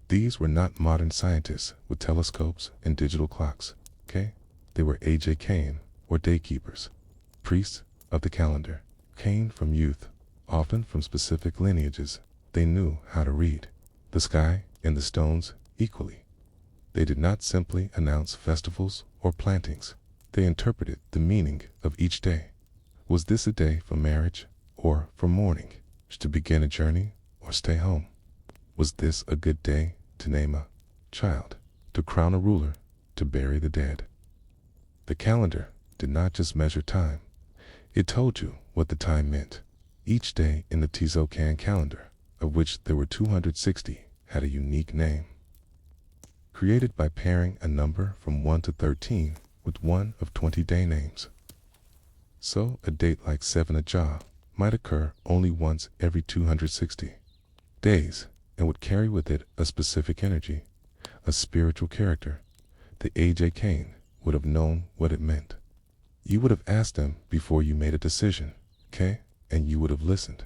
These were not modern scientists with telescopes and digital clocks, okay? They were A.J. Kane, or daykeepers, priests of the calendar. Kane from youth, often from specific lineages. They knew how to read the sky and the stones equally. They did not simply announce festivals or plantings. They interpreted the meaning of each day. Was this a day for marriage or for mourning? To begin a journey or stay home? Was this a good day to name a child, to crown a ruler, to bury the dead? The calendar did not just measure time. It told you what the time meant. Each day in the Tizocan calendar, of which there were 260, had a unique name, created by pairing a number from 1 to 13 with one of 20 day names. So a date like 7 Ajah might occur only once every 260 days, and would carry with it a specific energy, a spiritual character. The A.J. Kane would have known what it meant. You would have asked them before you made a decision, okay? And you would have listened.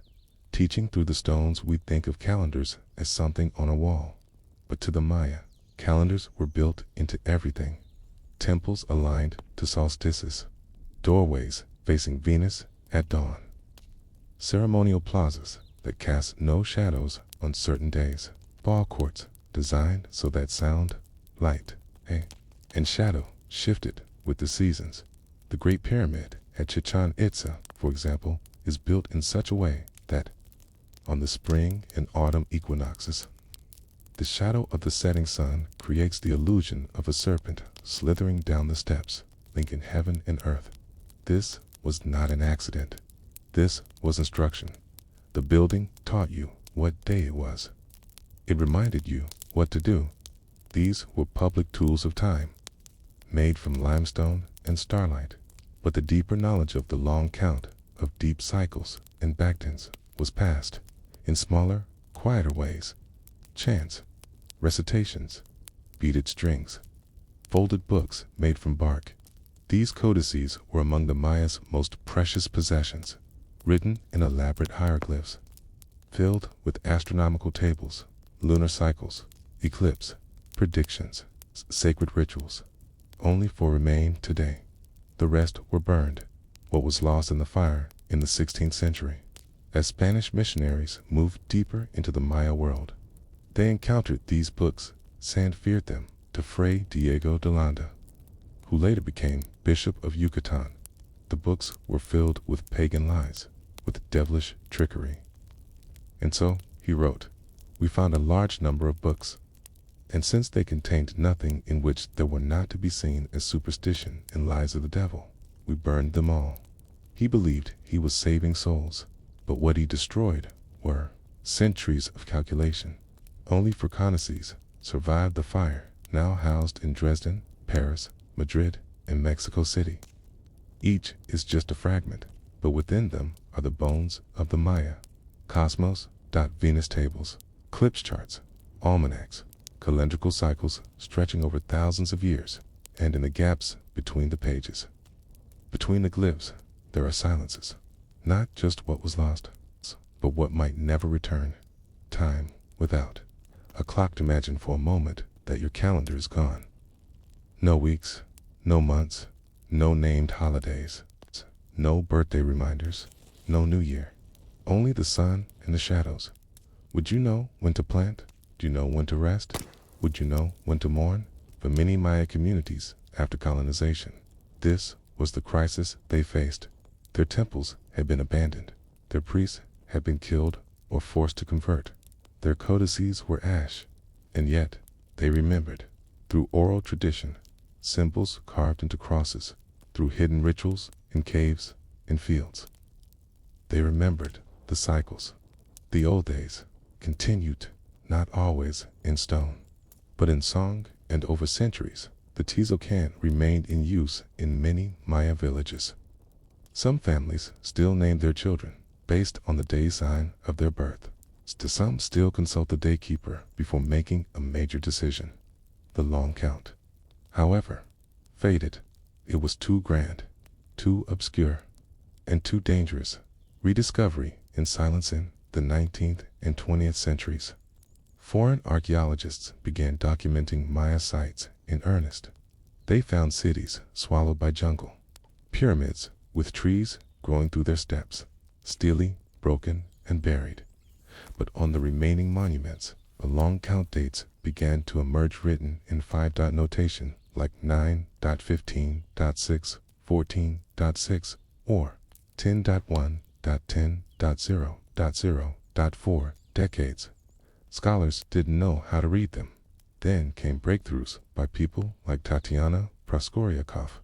Teaching through the stones, we think of calendars as something on a wall. But to the Maya, calendars were built into everything. Temples aligned to solstices. Doorways facing Venus at dawn. Ceremonial plazas that cast no shadows on certain days. Ball courts designed so that sound, light, and shadow shifted with the seasons. The Great Pyramid at Chichen Itza, for example, is built in such a way that, on the spring and autumn equinoxes, the shadow of the setting sun creates the illusion of a serpent slithering down the steps, linking heaven and earth. This was not an accident. This was instruction. The building taught you what day it was. It reminded you what to do. These were public tools of time, made from limestone and starlight. But the deeper knowledge of the long count of deep cycles and backtons was passed in smaller, quieter ways. Chants, recitations, beaded strings, folded books made from bark. These codices were among the Maya's most precious possessions, written in elaborate hieroglyphs, filled with astronomical tables, lunar cycles, eclipse, predictions, sacred rituals, only for remain today. The rest were burned, what was lost in the fire in the 16th century. As Spanish missionaries moved deeper into the Maya world, they encountered these books. Sand feared them, to Fray Diego de Landa, who later became Bishop of Yucatan. The books were filled with pagan lies, with devilish trickery. And so, he wrote, we found a large number of books, and since they contained nothing in which there were not to be seen as superstition and lies of the devil, we burned them all. He believed he was saving souls, but what he destroyed were centuries of calculation. Only for codices survived the fire, now housed in Dresden, Paris, Madrid, and Mexico City. Each is just a fragment, but within them are the bones of the Maya. Cosmos, Venus tables, eclipse charts, almanacs, calendrical cycles stretching over thousands of years, and in the gaps between the pages, between the glyphs, there are silences. Not just what was lost, but what might never return. Time without a clock to imagine for a moment that your calendar is gone. No weeks, no months, no named holidays, no birthday reminders, no New Year. Only the sun and the shadows. Would you know when to plant? Do you know when to rest? Would you know when to mourn? For many Maya communities after colonization, this was the crisis they faced. Their temples had been abandoned. Their priests had been killed or forced to convert. Their codices were ash, and yet they remembered, through oral tradition, symbols carved into crosses, through hidden rituals in caves and fields. They remembered the cycles. The old days continued, not always in stone, but in song, and over centuries, the tizocan remained in use in many Maya villages. Some families still named their children based on the day sign of their birth. Some still consult the daykeeper before making a major decision. The long count, however, faded. It was too grand, too obscure, and too dangerous. Rediscovery in silence in the 19th and 20th centuries. Foreign archaeologists began documenting Maya sites in earnest. They found cities swallowed by jungle, pyramids with trees growing through their steps, steely, broken, and buried. But on the remaining monuments, the long count dates began to emerge written in 5-dot notation like 9.15.6, 14.6, or 10.1.10.0.0.4 decades. Scholars didn't know how to read them. Then came breakthroughs by people like Tatiana Proskoryakov,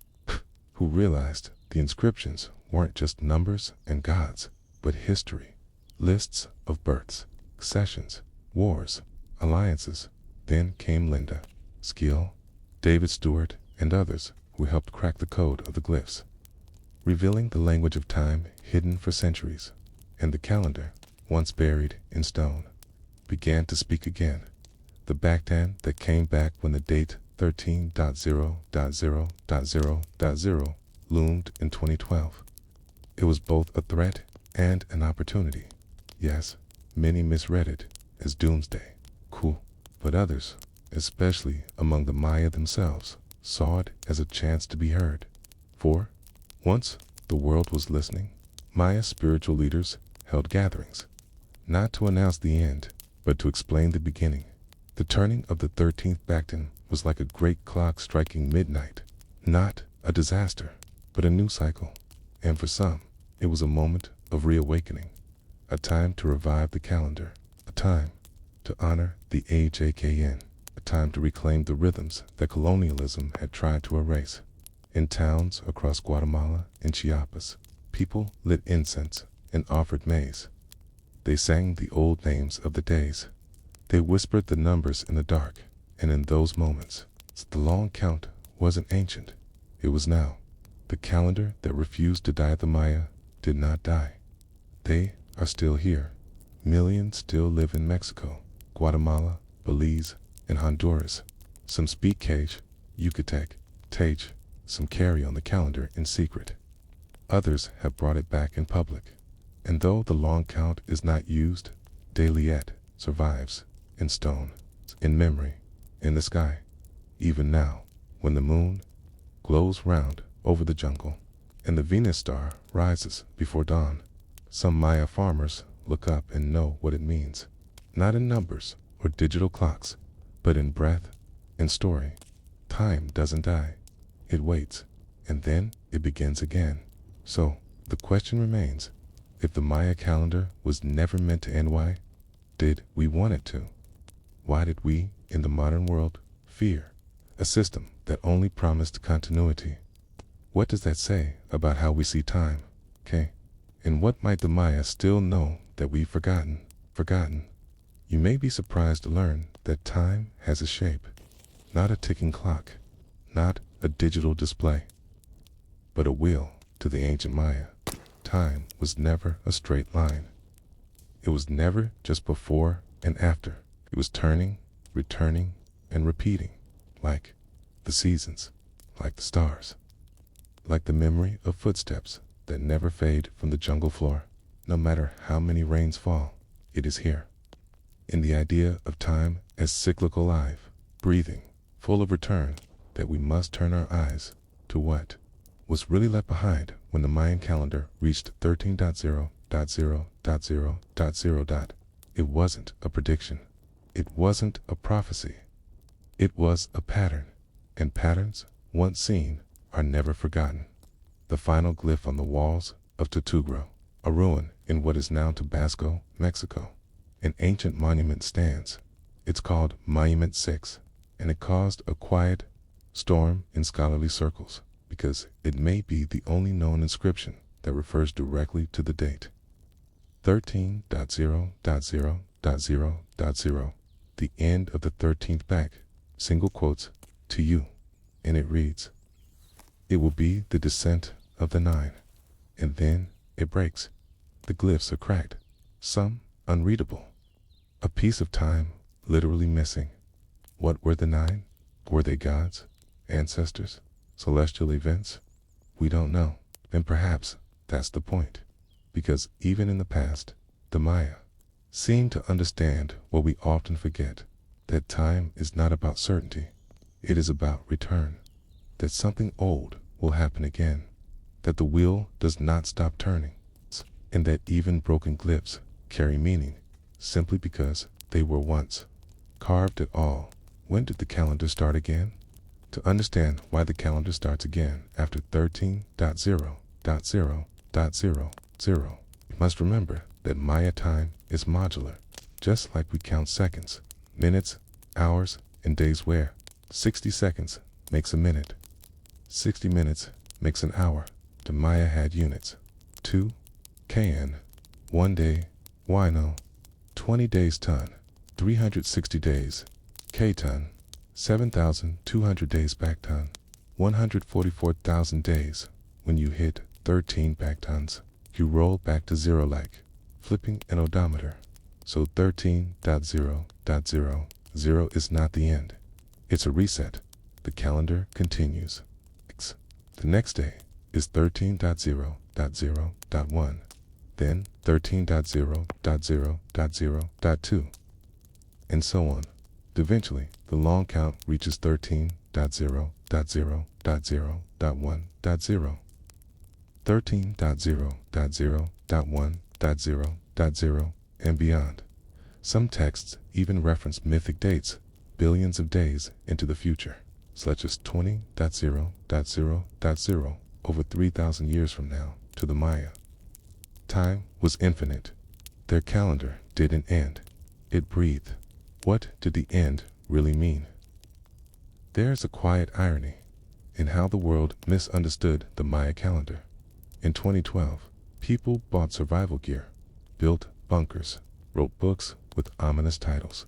who realized the inscriptions weren't just numbers and gods, but history. Lists of births, accessions, wars, alliances. Then came Linda, Skill, David Stewart, and others who helped crack the code of the glyphs, revealing the language of time hidden for centuries. And the calendar, once buried in stone, began to speak again. The backdan that came back when the date 13.0.0.0.0 loomed in 2012. It was both a threat and an opportunity. Yes, many misread it as doomsday. Cool. But others, especially among the Maya themselves, saw it as a chance to be heard. For, once the world was listening, Maya spiritual leaders held gatherings, not to announce the end, but to explain the beginning. The turning of the 13th Bacton was like a great clock striking midnight, not a disaster, but a new cycle. And for some, it was a moment of reawakening, a time to revive the calendar, a time to honor the AJKN, a time to reclaim the rhythms that colonialism had tried to erase. In towns across Guatemala and Chiapas, people lit incense and offered maize. They sang the old names of the days. They whispered the numbers in the dark, and in those moments, the long count wasn't ancient. It was now. The calendar that refused to die. The Maya did not die. They are still here. Millions still live in Mexico, Guatemala, Belize, and Honduras. Some speak Cage, Yucatec, Tage. Some carry on the calendar in secret. Others have brought it back in public. And though the long count is not used, daily yet survives in stone, in memory, in the sky. Even now, when the moon glows round over the jungle and the Venus star rises before dawn, some Maya farmers look up and know what it means. Not in numbers or digital clocks, but in breath and story. Time doesn't die. It waits, and then it begins again. So, the question remains, if the Maya calendar was never meant to end, why did we want it to? Why did we, in the modern world, fear a system that only promised continuity? What does that say about how we see time, okay? And what might the Maya still know that we've forgotten? You may be surprised to learn that time has a shape, not a ticking clock, not a digital display, but a wheel. To the ancient Maya, time was never a straight line. It was never just before and after. It was turning, returning, and repeating, like the seasons, like the stars, like the memory of footsteps that never fade from the jungle floor. No matter how many rains fall, it is here. In the idea of time as cyclical, alive, breathing, full of return, that we must turn our eyes to what was really left behind when the Mayan calendar reached 13.0.0.0.0. It wasn't a prediction. It wasn't a prophecy. It was a pattern, and patterns, once seen, are never forgotten. The final glyph on the walls of Tutugro, a ruin in what is now Tabasco, Mexico. An ancient monument stands. It's called Monument 6, and it caused a quiet storm in scholarly circles, because it may be the only known inscription that refers directly to the date. 13.0.0.0.0, the end of the 13th back, single quotes, to you, and it reads, "It will be the descent of the 9, and then it breaks. The glyphs are cracked, some unreadable. A piece of time literally missing. What were the 9? Were they gods, ancestors, celestial events? We don't know. And perhaps that's the point. Because even in the past, the Maya seemed to understand what we often forget, that time is not about certainty. It is about return. That something old will happen again. That the wheel does not stop turning. And that even broken glyphs carry meaning simply because they were once carved at all. When did the calendar start again? To understand why the calendar starts again after 13.0.0.0.0, you must remember that Maya time is modular, just like we count seconds, minutes, hours, and days, where 60 seconds makes a minute, 60 minutes makes an hour. The Maya had units: 2 kn, 1 day, wino, 20 days ton, 360 days, k-ton, 7,200 days back ton, 144,000 days. When you hit 13 back tons, you roll back to zero, like flipping an odometer. So 13.0.0.0 is not the end. It's a reset. The calendar continues. The next day is 13.0.0.1, then 13.0.0.0.2, and so on. Eventually, the long count reaches 13.0.0.0.1.0, 13.0.0.1.0.0, and beyond. Some texts even reference mythic dates, billions of days into the future, such as 20.0.0.0, over 3,000 years from now, to the Maya. Time was infinite. Their calendar didn't end. It breathed. What did the end really mean? There's a quiet irony in how the world misunderstood the Maya calendar. In 2012, people bought survival gear, built bunkers, wrote books with ominous titles.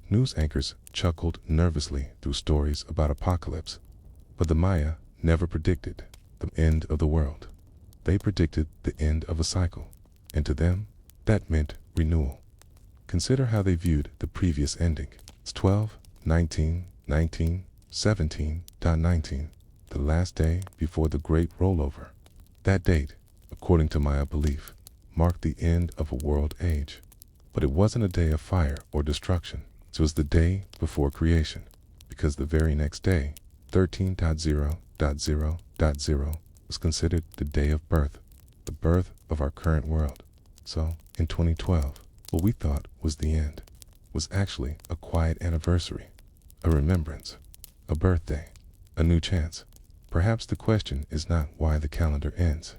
News anchors chuckled nervously through stories about apocalypse. But the Maya never predicted the end of the world. They predicted the end of a cycle, and to them, that meant renewal. Consider how they viewed the previous ending. It's 12, 19, 19, 17.19, the last day before the great rollover. That date, according to Maya belief, marked the end of a world age. But it wasn't a day of fire or destruction. It was the day before creation, because the very next day, 13.0.0.0, was considered the day of birth, the birth of our current world. So, in 2012, what we thought was the end was actually a quiet anniversary, a remembrance, a birthday, a new chance. Perhaps the question is not why the calendar ends.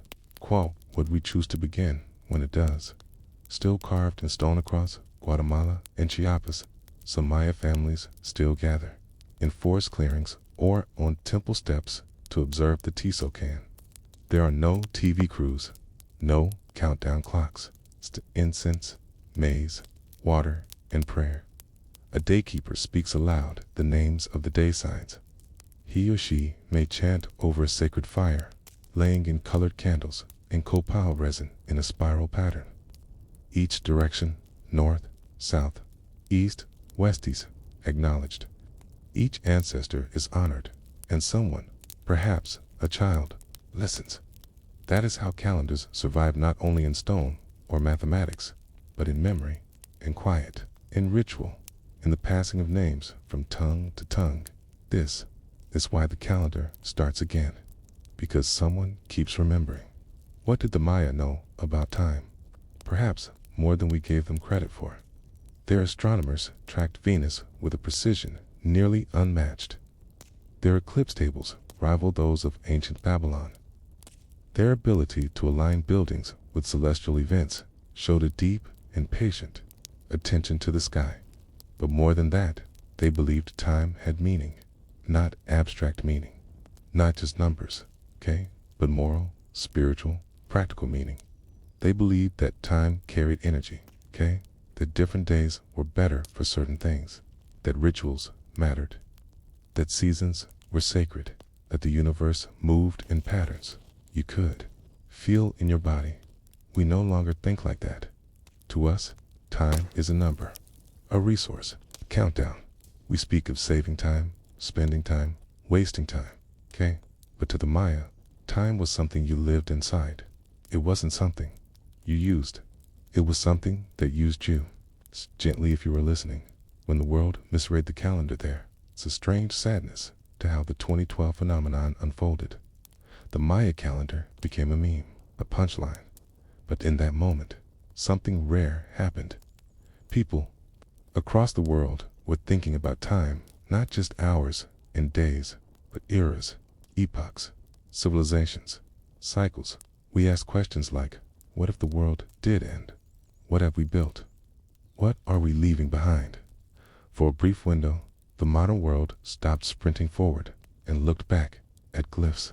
Would we choose to begin when it does? Still carved in stone across Guatemala and Chiapas, some Maya families still gather in forest clearings or on temple steps to observe the Tisocan. There are no TV crews, no countdown clocks. It's incense, maize, water, and prayer. A daykeeper speaks aloud the names of the day signs. He or she may chant over a sacred fire, laying in colored candles and copal resin in a spiral pattern. Each direction, north, south, east, westies, acknowledged. Each ancestor is honored, and someone, perhaps a child, listens. That is how calendars survive not only in stone or mathematics, but in memory, in quiet, in ritual, in the passing of names from tongue to tongue. This is why the calendar starts again, because someone keeps remembering. What did the Maya know about time? Perhaps more than we gave them credit for. Their astronomers tracked Venus with a precision nearly unmatched. Their eclipse tables rivaled those of ancient Babylon. Their ability to align buildings with celestial events showed a deep and patient attention to the sky. But more than that, they believed time had meaning, not abstract meaning, not just numbers, but moral, spiritual, practical meaning. They believed that time carried energy, that different days were better for certain things, that rituals mattered, that seasons were sacred, that the universe moved in patterns you could feel in your body. We no longer think like that. To us, time is a number, a resource, a countdown. We speak of saving time, spending time, wasting time, But to the Maya, time was something you lived inside. It wasn't something you used. It was something that used you. Gently, if you were listening, when the world misread the calendar there, it's a strange sadness to how the 2012 phenomenon unfolded. The Maya calendar became a meme, a punchline. But in that moment, something rare happened. People across the world were thinking about time, not just hours and days, but eras, epochs, civilizations, cycles. We ask questions like, what if the world did end? What have we built? What are we leaving behind? For a brief window, the modern world stopped sprinting forward and looked back at glyphs,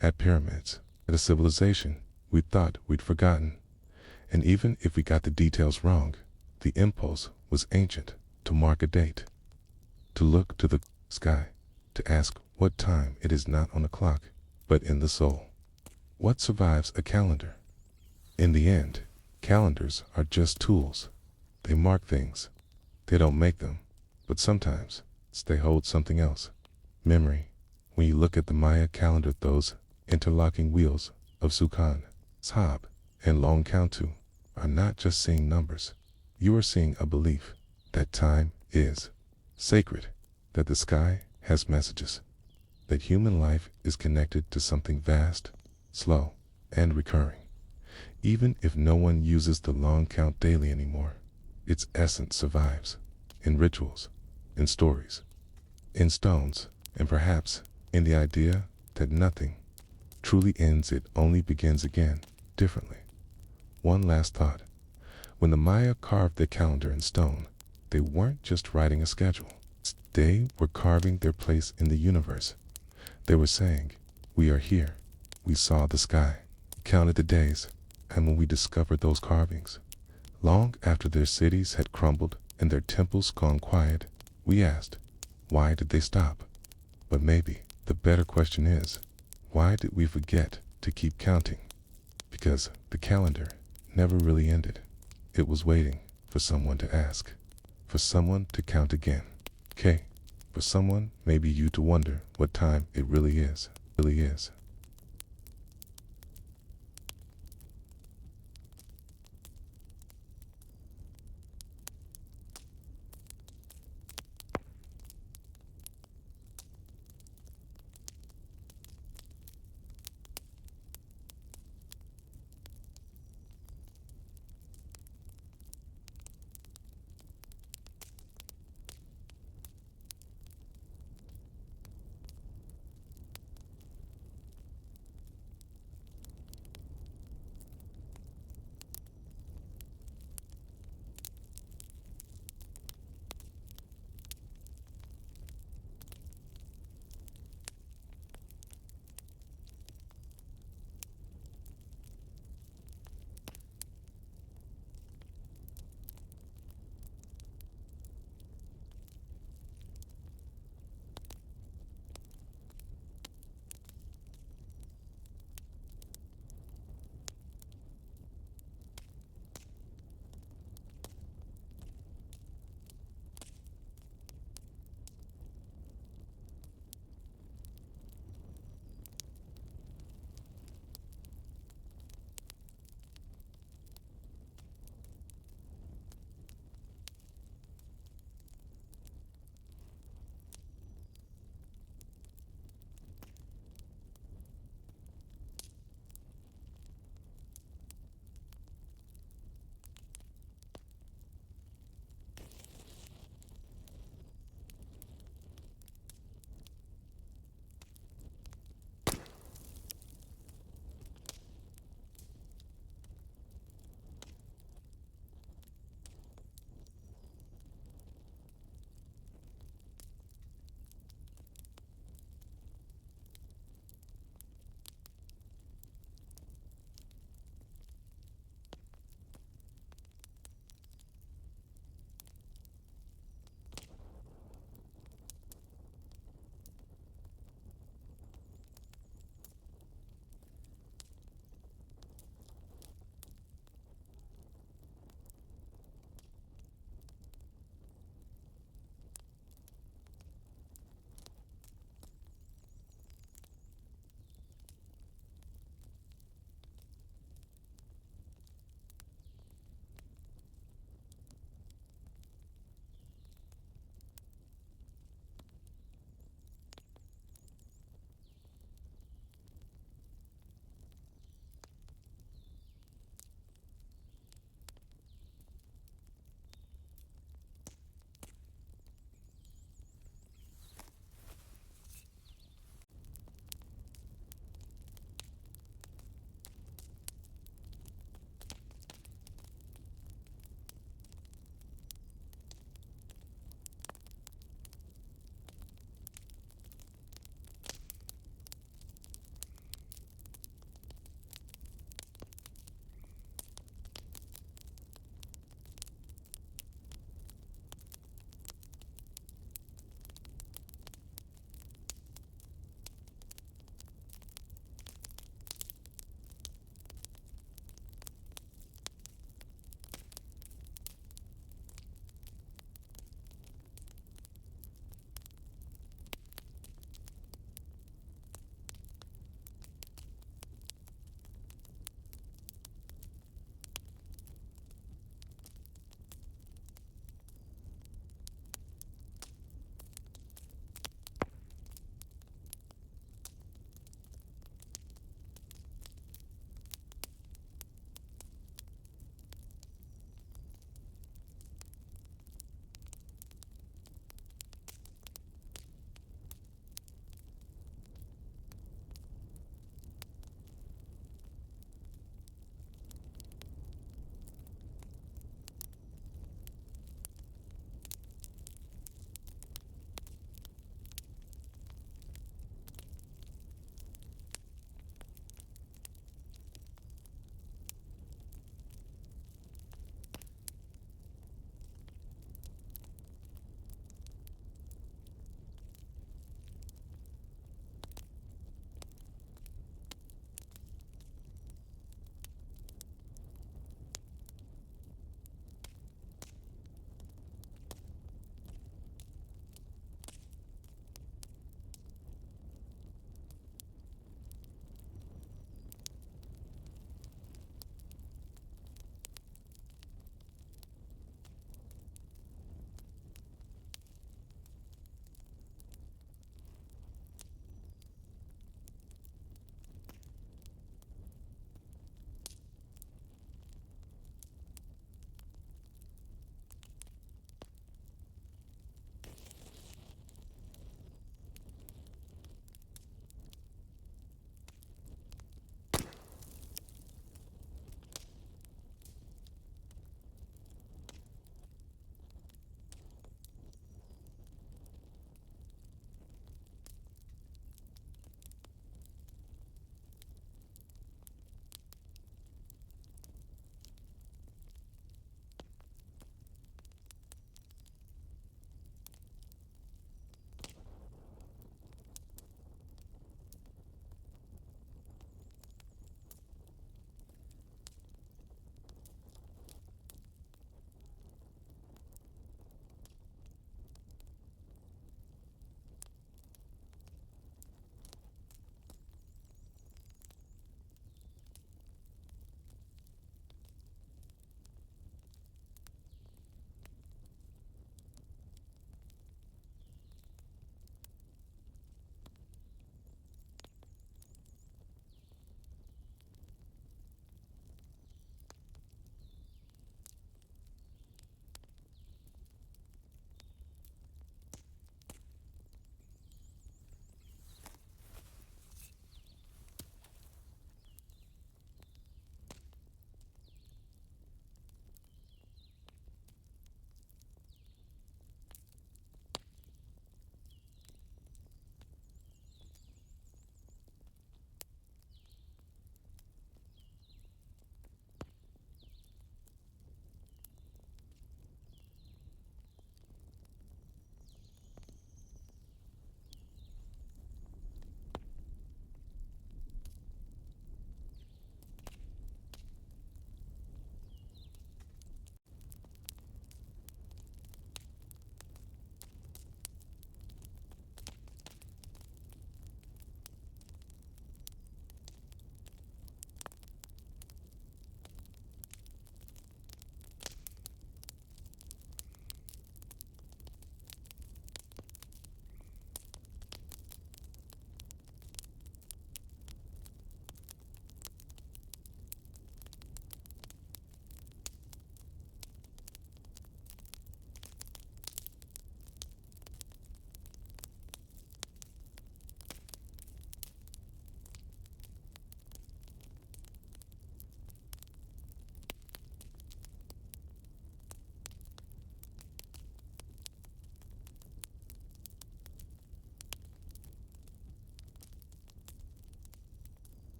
at pyramids, at a civilization we thought we'd forgotten. And even if we got the details wrong, the impulse was ancient, to mark a date, to look to the sky, to ask what time it is not on a clock, but in the soul. What survives a calendar? In the end, calendars are just tools. They mark things. They don't make them, but sometimes they hold something else. Memory. When you look at the Maya calendar, those interlocking wheels of Sukan, Sab, and Long Countu are not just seeing numbers. You are seeing a belief that time is sacred, that the sky has messages, that human life is connected to something vast, slow, and recurring. Even if no one uses the long count daily anymore, its essence survives in rituals, in stories, in stones, and perhaps in the idea that nothing truly ends, it only begins again, differently. One last thought. When the Maya carved their calendar in stone, they weren't just writing a schedule. They were carving their place in the universe. They were saying, we are here. We saw the sky, counted the days, and when we discovered those carvings, Long after their cities had crumbled and their temples gone quiet, we asked, why did they stop? But maybe the better question is, why did we forget to keep counting? Because the calendar never really ended. It was waiting for someone to ask, for someone to count again. Okay, for someone, maybe you, to wonder what time it really is.